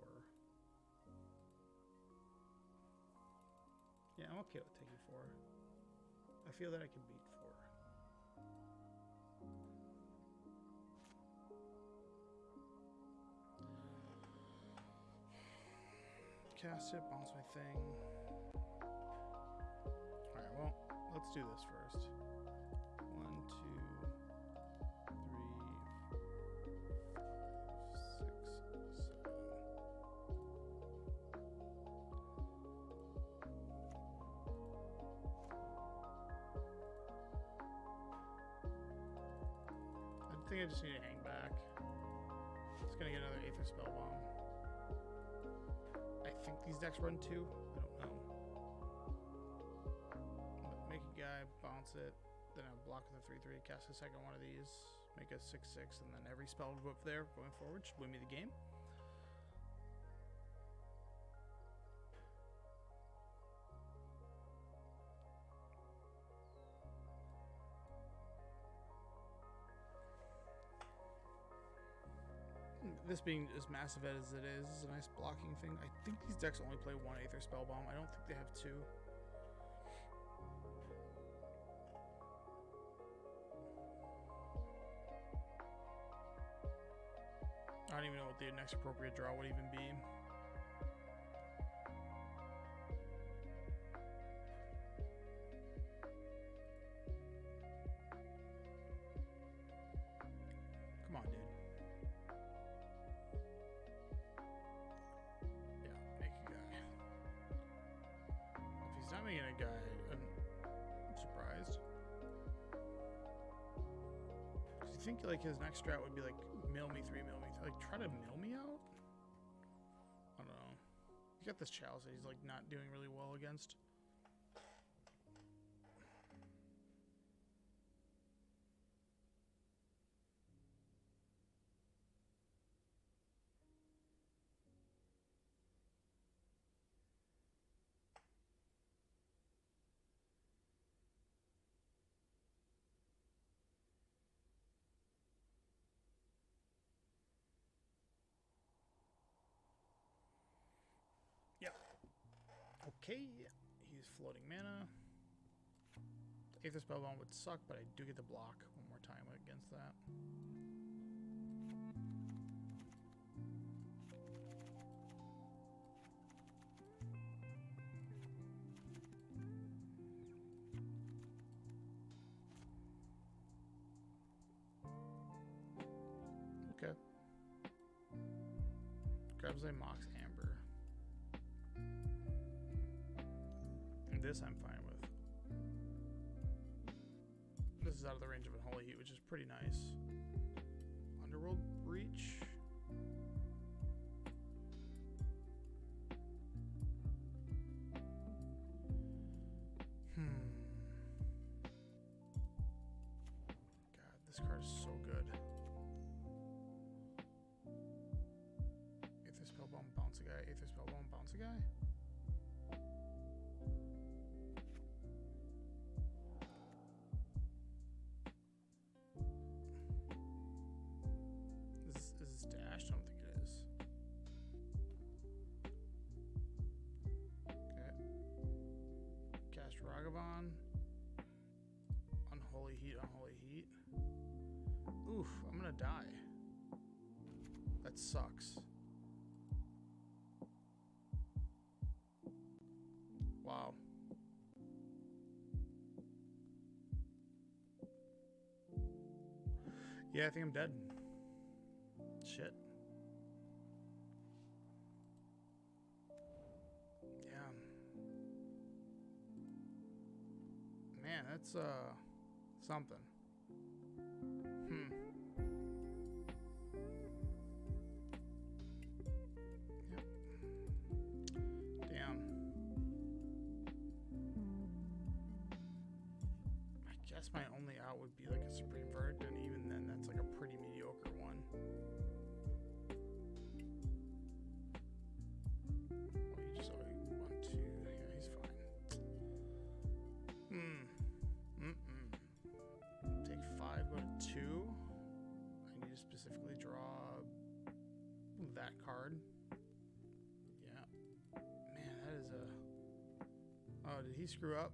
Yeah, I'm okay with taking 4. I feel that I can beat 4. Cast it, bounce my thing. Alright, well, let's do this first. 1, 2, 3, 4, 5, 6, 7. I think I just need to hang back. It's gonna get another Aether Spell Bomb. I think these decks run 2. I don't know. But make a guy, bounce it, then I block with a 3/3, cast a second one of these, make a 6/6, and then every spell will go up there going forward should win me the game. This being as massive as it is a nice blocking thing. I think these decks only play 1 Aether Spellbomb. I don't think they have 2. I don't even know what the next appropriate draw would even be. Come on, dude. Not making a guy, I'm surprised. Cause you think like his next strat would be like mill me 3, like try to mill me out? I don't know. He's got this chalice that he's like not doing really well against. Okay, he's floating mana. Aether Spellbound would suck, but I do get the block one more time against that. Okay. Grabs a Mox Amber. And this I'm fine with. This is out of the range of Unholy Heat, which is pretty nice. Underworld Breach. God, this card is so good. Aether Spellbound, bounce a guy. Aether Spellbound, bounce a guy. Is this dashed? I don't think it is. Okay. Cast Ragavan. Unholy Heat, Unholy Heat. Oof, I'm gonna die. That sucks. Wow. Yeah, I think I'm dead. Shit. Yeah. Man, that's something. Yep. Damn. I guess my only out would be like a Supreme Verdict, and even then that's like a pretty mediocre one. Well, you just already 1, 2. Yeah, he's fine. Take 5, go to 2. I need to specifically draw that card. Yeah. Man, that is a... Oh, did he screw up?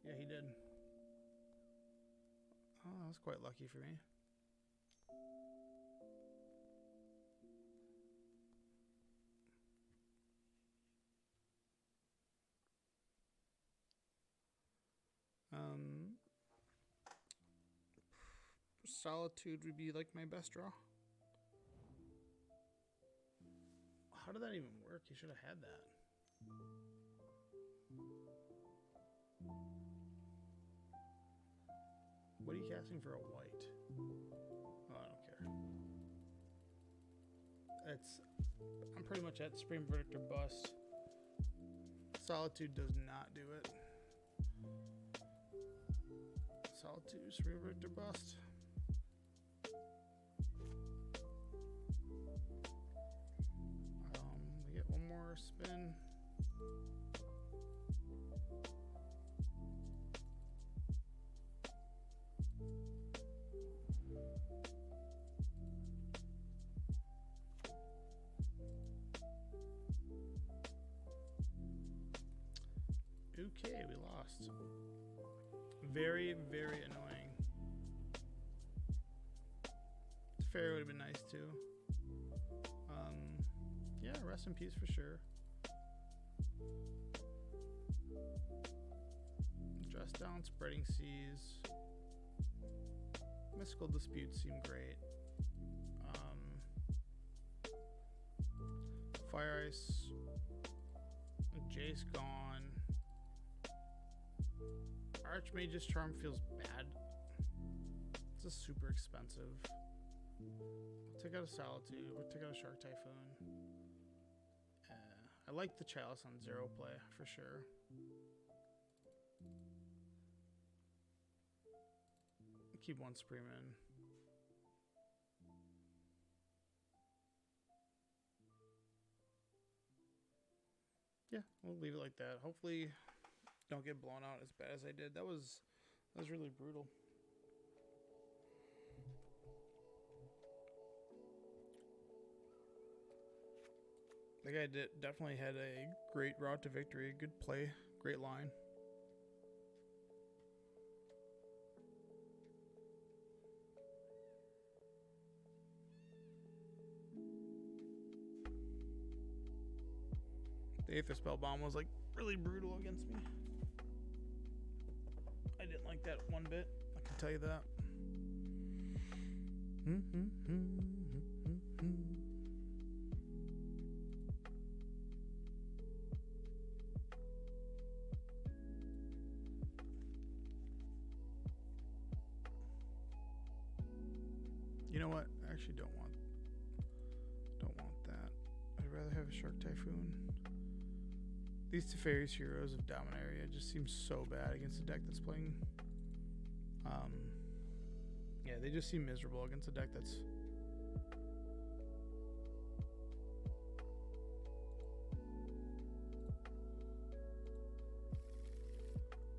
Yeah, he did. Oh, that was quite lucky for me. Solitude would be like my best draw. How did that even work? You should have had that. What are you casting for a white? Oh, I don't care. I'm pretty much at Supreme Verdict or bust. Solitude does not do it. Solitude, Supreme Verdict or bust. We get one more spin. Okay, we lost. Very, very annoying. Fairy would have been nice too. Yeah, rest in peace for sure. Dress Down, Spreading Seas. Mystical Disputes seem great. Fire Ice. Jace gone. Archmage's Charm feels bad. It's a super expensive. We'll take out a Solitude. We'll take out a Shark Typhoon. I like the Chalice on 0 play for sure. Keep one Supreme in. Yeah, we'll leave it like that. Hopefully don't get blown out as bad as I did. That was really brutal. That guy definitely had a great route to victory. Good play. Great line. The Aether Spell Bomb was like really brutal against me. I didn't like that one bit. I can tell you that. You know what? I actually don't want that. I'd rather have a Shark Typhoon. These Teferi's Heroes of Dominaria just seem so bad against a deck that's playing. Yeah, they just seem miserable against a deck that's.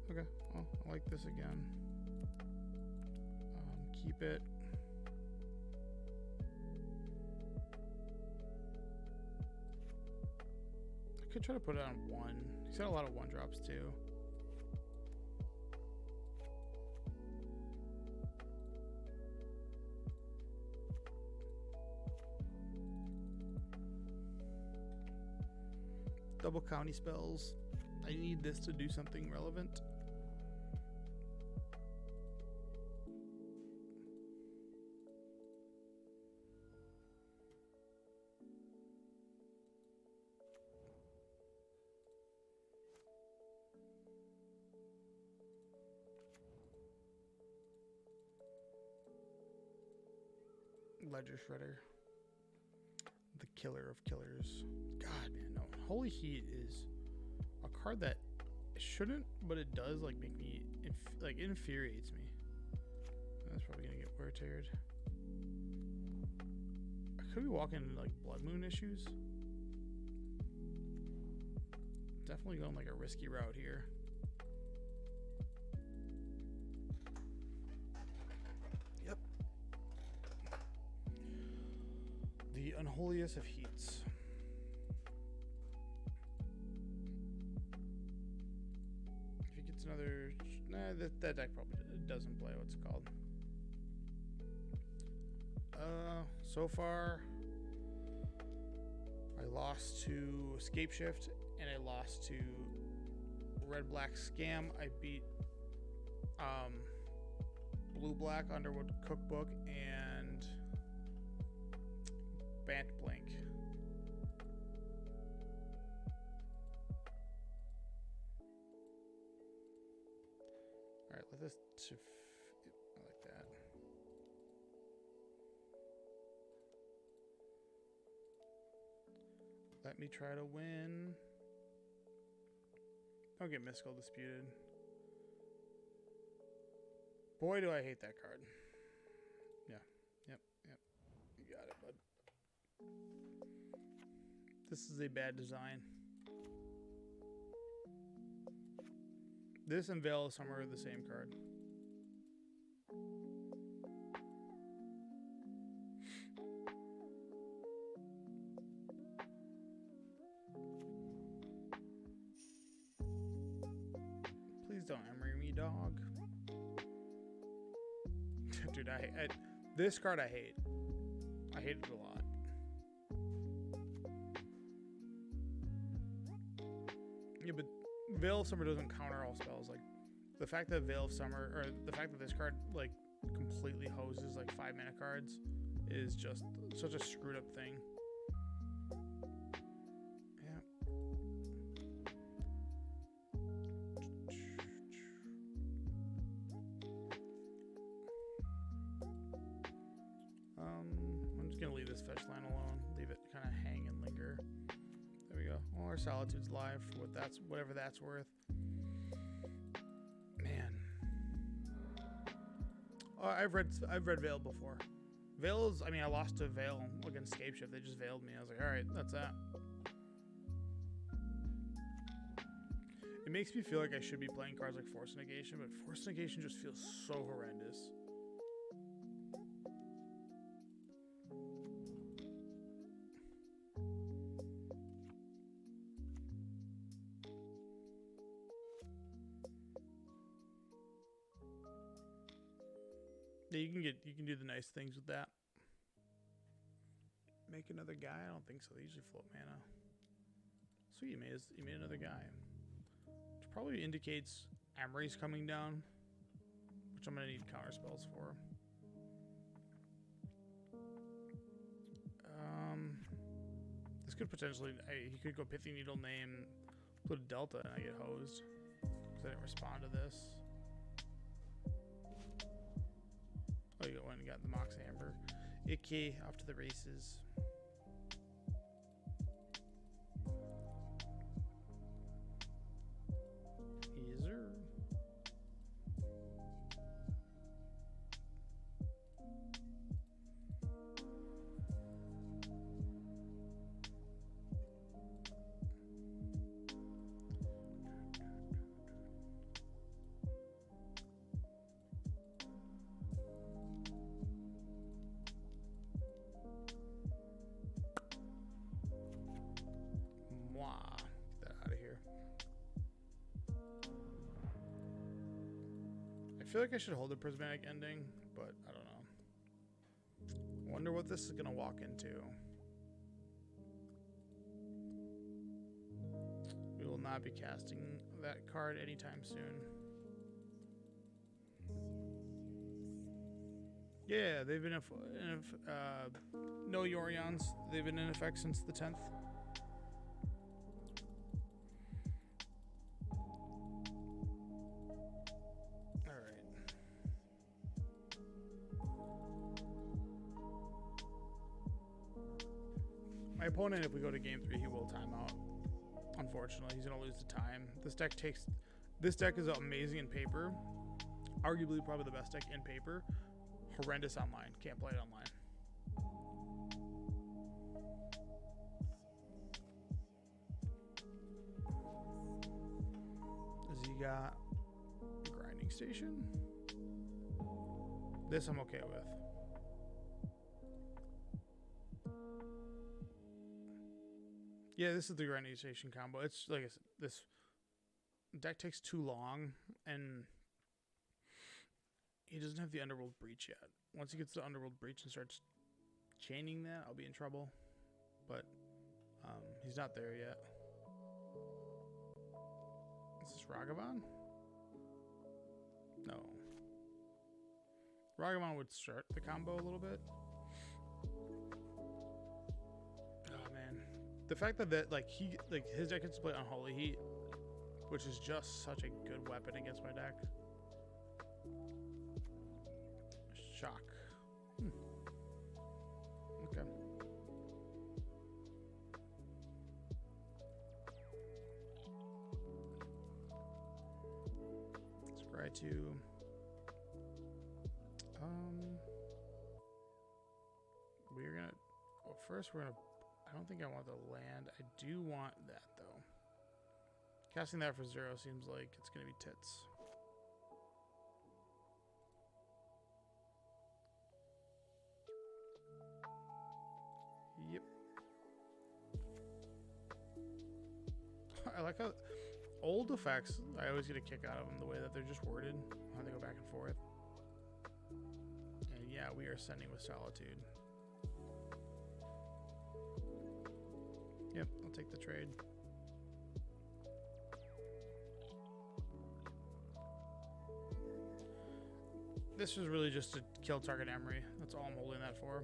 Okay, well, I like this again. Keep it. I could try to put it on 1. He's got a lot of 1-drops too. Double county spells. I need this to do something relevant. Ledger Shredder. The killer of killers. God, man, no. Holy Heat is a card that shouldn't, but it does like make me it infuriates me. That's probably gonna get wear teared. I could be walking into like Blood Moon issues. Definitely going like a risky route here. Yep. The unholiest of heats. If he gets another... Nah, that deck probably doesn't play what's it called. So far, I lost to Escape Shift, and I lost to Red Black Scam. I beat Blue Black Underwood Cookbook and Bant Blink. Alright, let this I like that. Let me try to win. Don't get Mystical Disputed. Boy, do I hate that card. Yeah. Yep. You got it, bud. This is a bad design. This and Veil of Summer are the same card. Please don't Emery me, dog. Dude, I this card I hate. I hate it a lot. Yeah, but Veil of Summer doesn't counter all spells. Like the fact that Veil of Summer, or the fact that this card like completely hoses like 5-mana cards, is just such a screwed up thing. I'm just gonna leave this fetch line alone. Leave it kind of hang and linger. There we go. Well, our Solitude's live for whatever that's worth. Man. Oh, I've read Veil before. Veil is, I lost to Veil against Escape Shift. They just veiled me. I was like, alright, that's that. It makes me feel like I should be playing cards like Force Negation, but Force Negation just feels so horrendous. Yeah, you can do the nice things with that. Make another guy? I don't think so. They usually float mana. Sweet, you made another guy. Which probably indicates Emery's coming down, which I'm gonna need counter spells for. This could potentially he could go Pithy Needle name, put a Delta, and I get hosed because I didn't respond to this. Oh, you went and got the Mox Amber. Icky, off to the races. Easer. Get that out of here. I feel like I should hold the prismatic ending, but I don't know. Wonder what this is gonna walk into. We will not be casting that card anytime soon. Yeah, they've been no Yorions. They've been in effect since the 10th. My opponent, if we go to game 3, he will time out. Unfortunately, he's gonna lose the time. This deck is amazing in paper. Arguably probably the best deck in paper. Horrendous online. Can't play it online. Has he got a grinding station? This I'm okay with. Yeah, this is the grinding station combo. It's like I said, this deck takes too long, and he doesn't have the Underworld Breach yet. Once he gets the Underworld Breach and starts chaining that, I'll be in trouble. But he's not there yet. Is this Ragavan? No. Ragavan would start the combo a little bit. Oh man. The fact that his deck gets to play Unholy Heat, which is just such a good weapon against my deck. Shock. Okay. Scry 2. We're gonna. Well, first we're gonna. I don't think I want the land. I do want that though. Casting that for 0 seems like it's gonna be tits. Yep. I like how old effects, I always get a kick out of them, the way that they're just worded, how they go back and forth. And yeah, we are sending with Solitude. Yep, I'll take the trade. This was really just to kill target Emery. That's all I'm holding that for.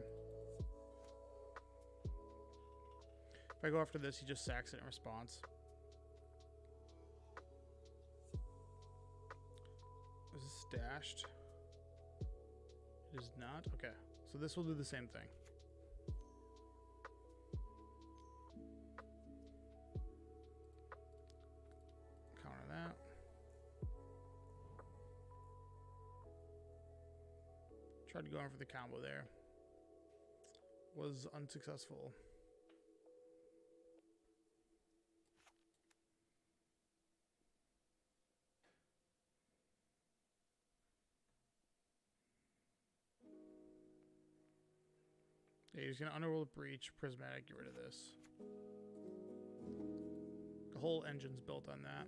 If I go after this, he just sacks it in response. Is this stashed? It is not? Okay. So this will do the same thing. Counter that. Tried to go in for the combo there. Was unsuccessful. Yeah, he's gonna Underworld Breach, Prismatic, get rid of this. The whole engine's built on that.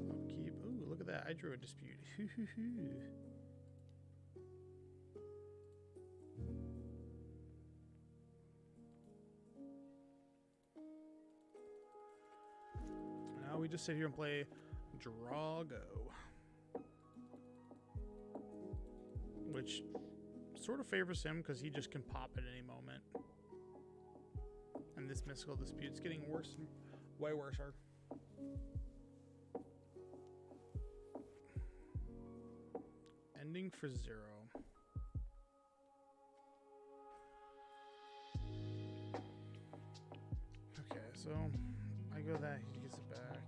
Upkeep. Ooh, look at at that. I drew a dispute. Now we just sit here and play Drago. Which sort of favors him because he just can pop at any moment. And this mystical dispute's getting worse, way worse. Ending for 0. Okay, so I go that, he gets it back.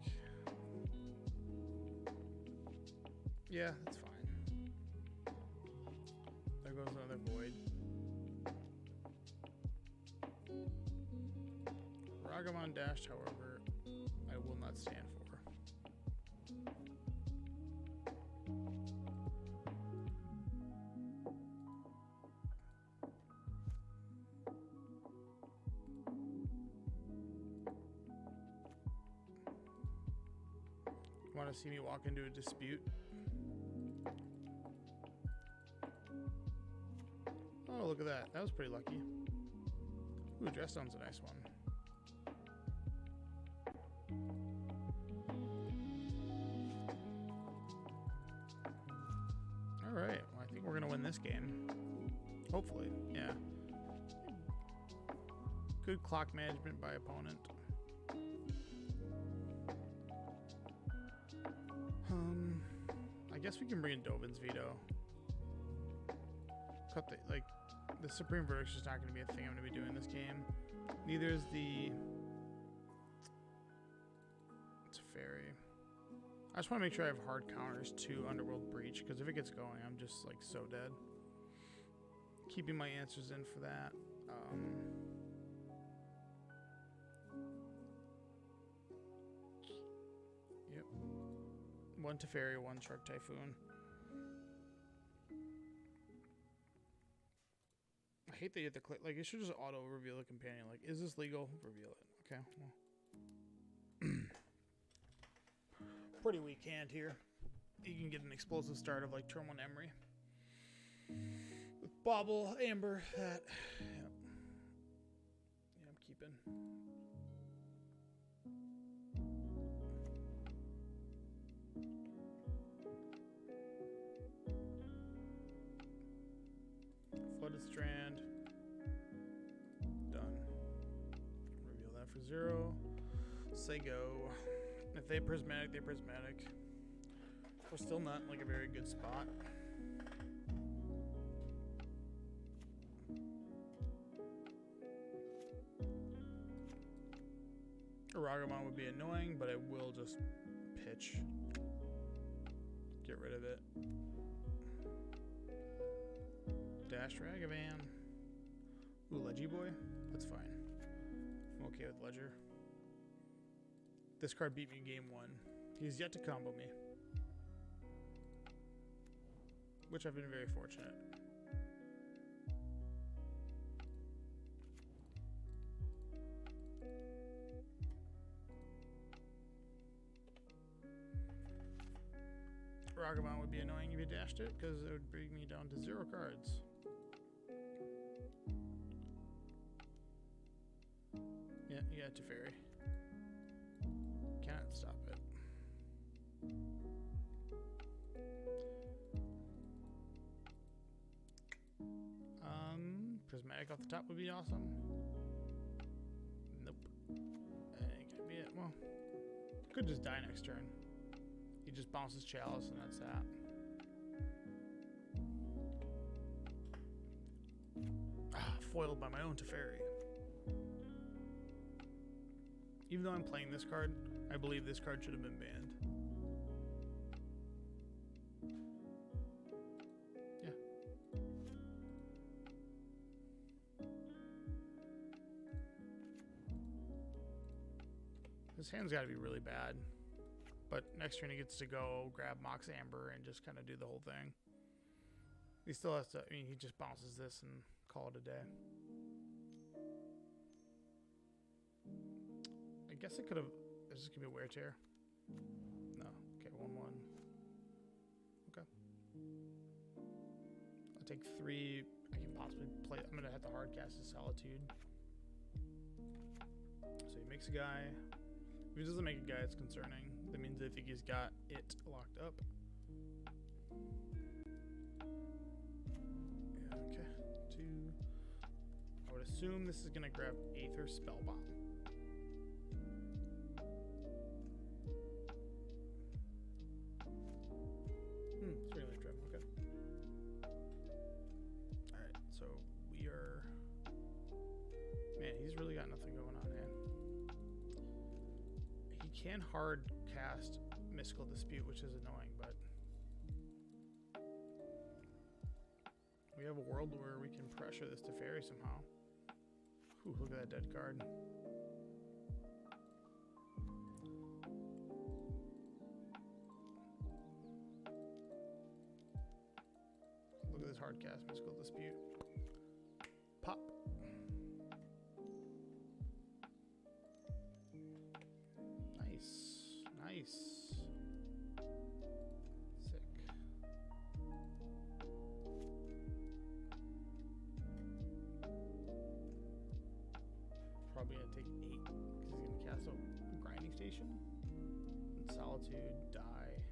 Yeah, that's fine. There goes another void. Ragamon dashed, however, I will not stand for. Want to see me walk into a dispute? Oh, look at that. That was pretty lucky. Ooh, dress stone's a nice one. Alright, well, I think we're going to win this game. Hopefully, yeah. Good clock management by opponent. I guess we can bring in Dovin's veto. Cut the, like, the Supreme Verdict's just not going to be a thing I'm going to be doing this game. Neither is the Teferi. I just want to make sure I have hard counters to Underworld Breach, because if it gets going, I'm just, like, so dead. Keeping my answers in for that. Yep. 1 Teferi, 1 Shark Typhoon. I hate that you have to click. Like, it should just auto reveal the companion. Like, is this legal? Reveal it. Okay. Well. Pretty weak hand here. You can get an explosive start of like turn 1 Emery. With Bobble, Amber, that. Yep. Yeah, I'm keeping. Flooded Strand. Done. Reveal that for 0. Say go. If they prismatic, they prismatic. We're still not in like a very good spot. Ragamon would be annoying, but I will just pitch. Get rid of it. Dash Ragavan. Ooh, Ledgy Boy? That's fine. I'm okay with Ledger. This card beat me in game 1. He's yet to combo me. Which I've been very fortunate. Ragamon would be annoying if you dashed it, because it would bring me down to 0 cards. Yeah, Teferi. Can't stop it. Prismatic off the top would be awesome. Nope. Ain't gonna be it. Well, could just die next turn. He just bounces Chalice and that's that. Foiled by my own Teferi. Even though I'm playing this card, I believe this card should have been banned. Yeah. This hand's got to be really bad. But next turn he gets to go grab Mox Amber and just kind of do the whole thing. He still has to, I mean, he just bounces this and call it a day. I guess it could have, is this going to be a wear tear? No. Okay, 1-1. take 3. I can possibly play. I'm gonna have to hard cast his Solitude. So he makes a guy. If he doesn't make a guy, it's concerning. That means I think he's got it locked up. Yeah, okay. 2. I would assume this is gonna grab Aether Spellbomb. It's really trim. Okay. Alright, so we are. Man, he's really got nothing going on, man. He can hard cast Mystical Dispute, which is annoying, but we have a world where we can pressure this Teferi somehow. Ooh, look at that dead card. Look at this hard cast Mystical Dispute. Pop. Nice. Nice. Sick. Probably gonna take 8 because he's gonna cast a grinding station. And Solitude, die.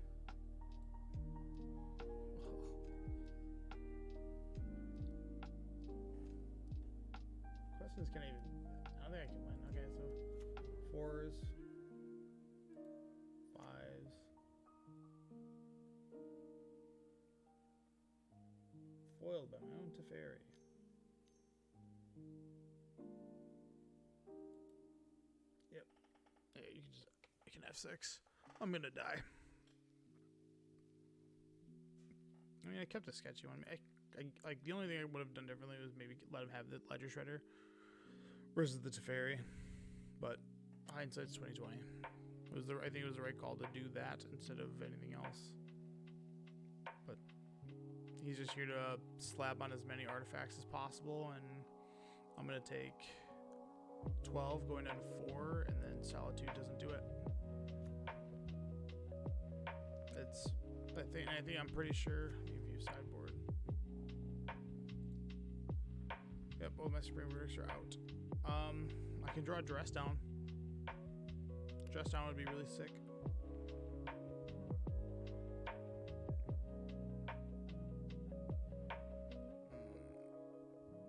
Questions can even. I don't think I can win. Okay, so 4s, 5s, foiled by my own Teferi. Yep. Yeah, you can just. I can F6. I'm gonna die. I mean, I kept a sketchy one. I like the only thing I would have done differently was maybe let him have the Ledger Shredder versus the Teferi, but hindsight's 2020. I think it was the right call to do that instead of anything else. But he's just here to slap on as many artifacts as possible, and I'm gonna take 12 going down to 4, and then Solitude doesn't do it. I think I'm pretty sure. Let me view sideboard. Yep, both my Supreme Verdicts are out. I can draw Dress Down. Dress Down would be really sick.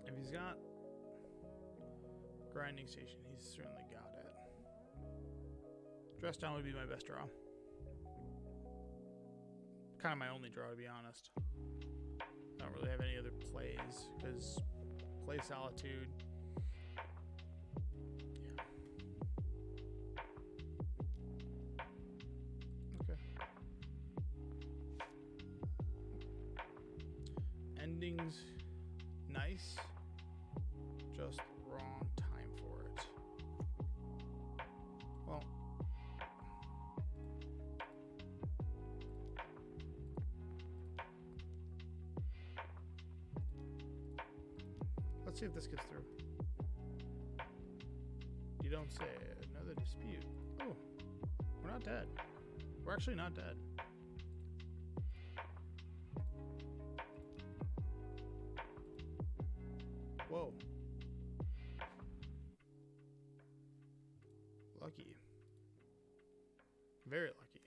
If he's got Grinding Station, he's certainly got it. Dress Down would be my best draw. Kind of my only draw, to be honest. I don't really have any other plays, because play Solitude. Yeah. Okay. Ending's nice. Just wrong time for it. Well. Let's see if this gets through. You don't say. Another dispute. Oh, we're not dead. We're actually not dead. Whoa. Lucky. Very lucky.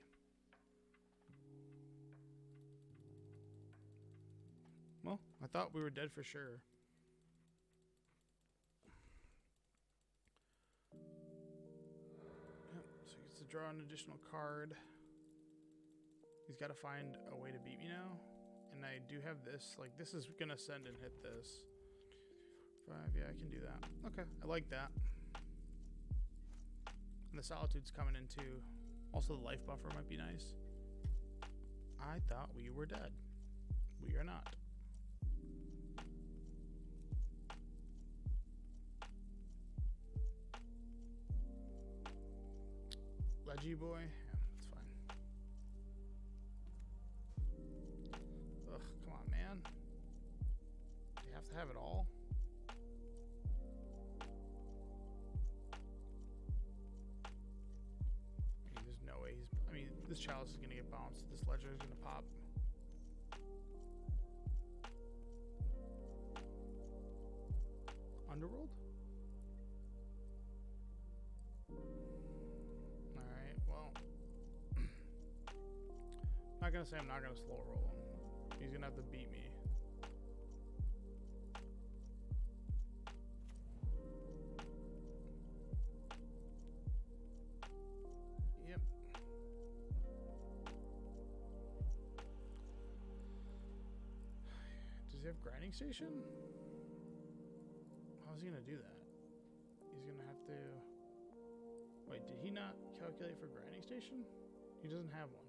Well, I thought we were dead for sure. So he gets to draw an additional card. He's got to find a way to beat me now. And I do have this. Like, this is going to send and hit this. 5, yeah, I can do that. Okay, I like that. And the Solitude's coming in too. Also, the life buffer might be nice. I thought we were dead. We are not. Leggy boy? Yeah, that's fine. Ugh, come on, man. Do you have to have it all? I mean, there's no way he's... I mean, this chalice is going to get bounced. This ledger is going to pop. gonna say I'm not gonna slow roll him. He's gonna have to beat me. Yep. Does he have grinding station? How's he gonna do that? He's gonna have to... Wait, did he not calculate for grinding station? He doesn't have one.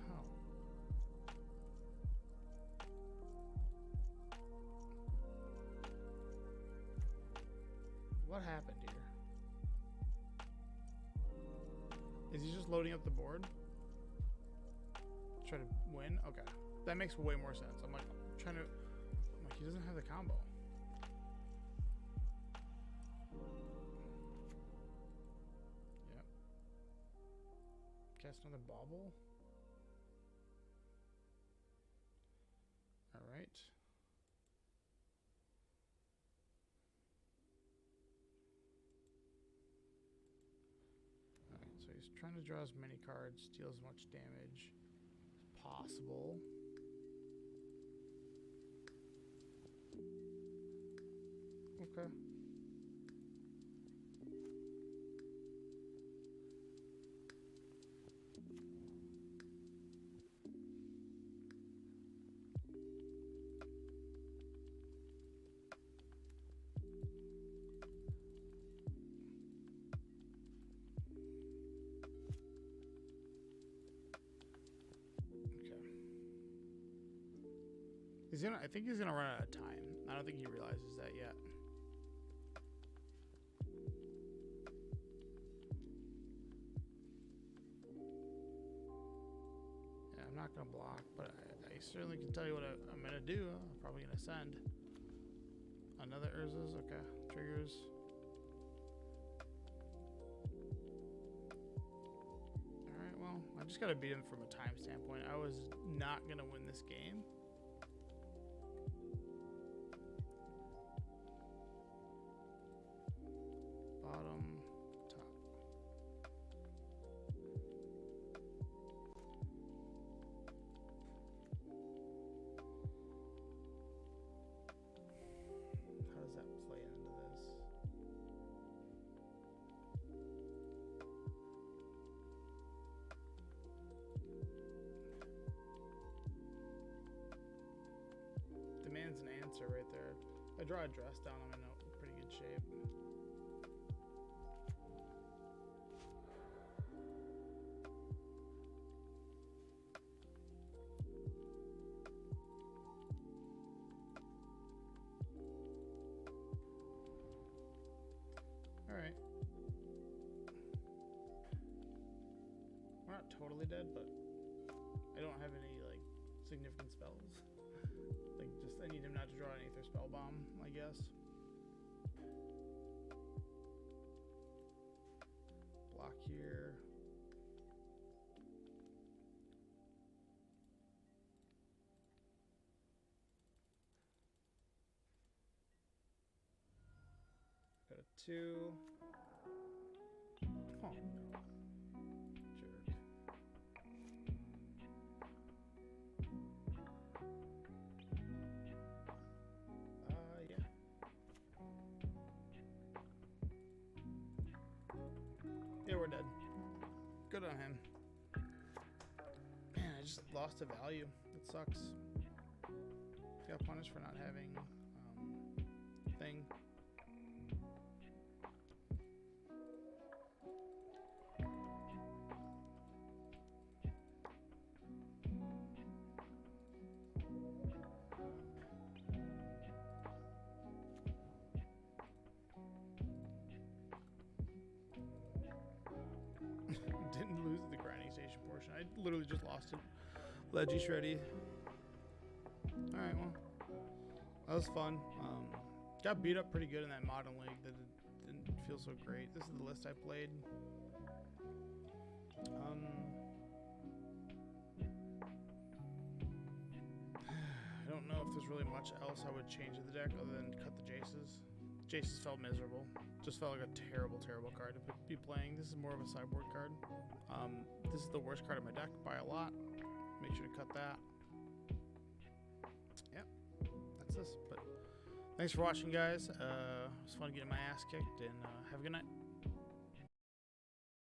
How? What happened here? Is he just loading up the board? Try to win? Okay. That makes way more sense. I'm like, he doesn't have the combo. Yep. Cast another bauble. Alright. Alright, so he's trying to draw as many cards, deal as much damage as possible. Okay. I think he's gonna run out of time. I don't think he realizes that yet. Yeah, I'm not gonna block, but I certainly can tell you what I'm gonna do. I'm probably gonna send another Urza's. Okay, triggers. All right, well, I just gotta beat him from a time standpoint. I was not gonna win this game. Bottom, top. How does that play into this? Demands an answer right there. If I draw a dress down, I'm in a pretty good shape. Alright. We're not totally dead, but I don't have any, like, significant spells. Like, just, I need him not to draw an Aether Spell Bomb, I guess. Block here. Got a 2. Oh, no. Jerk. Yeah. Yeah, we're dead. Good on him. Man, I just lost a value. It sucks. Got punished for not having thing. Didn't lose the grinding station portion. I literally just lost it. Leggy shreddy. Alright, well. That was fun. Got beat up pretty good in that modern league that it didn't feel so great. This is the list I played. I don't know if there's really much else I would change in the deck other than cut the Jaces. Jaces felt miserable. Just felt like a terrible, terrible card to be playing. This is more of a sideboard card. This is the worst card of my deck by a lot. Make sure to cut that. Yep, that's this. But thanks for watching, guys. It was fun getting my ass kicked, and have a good night.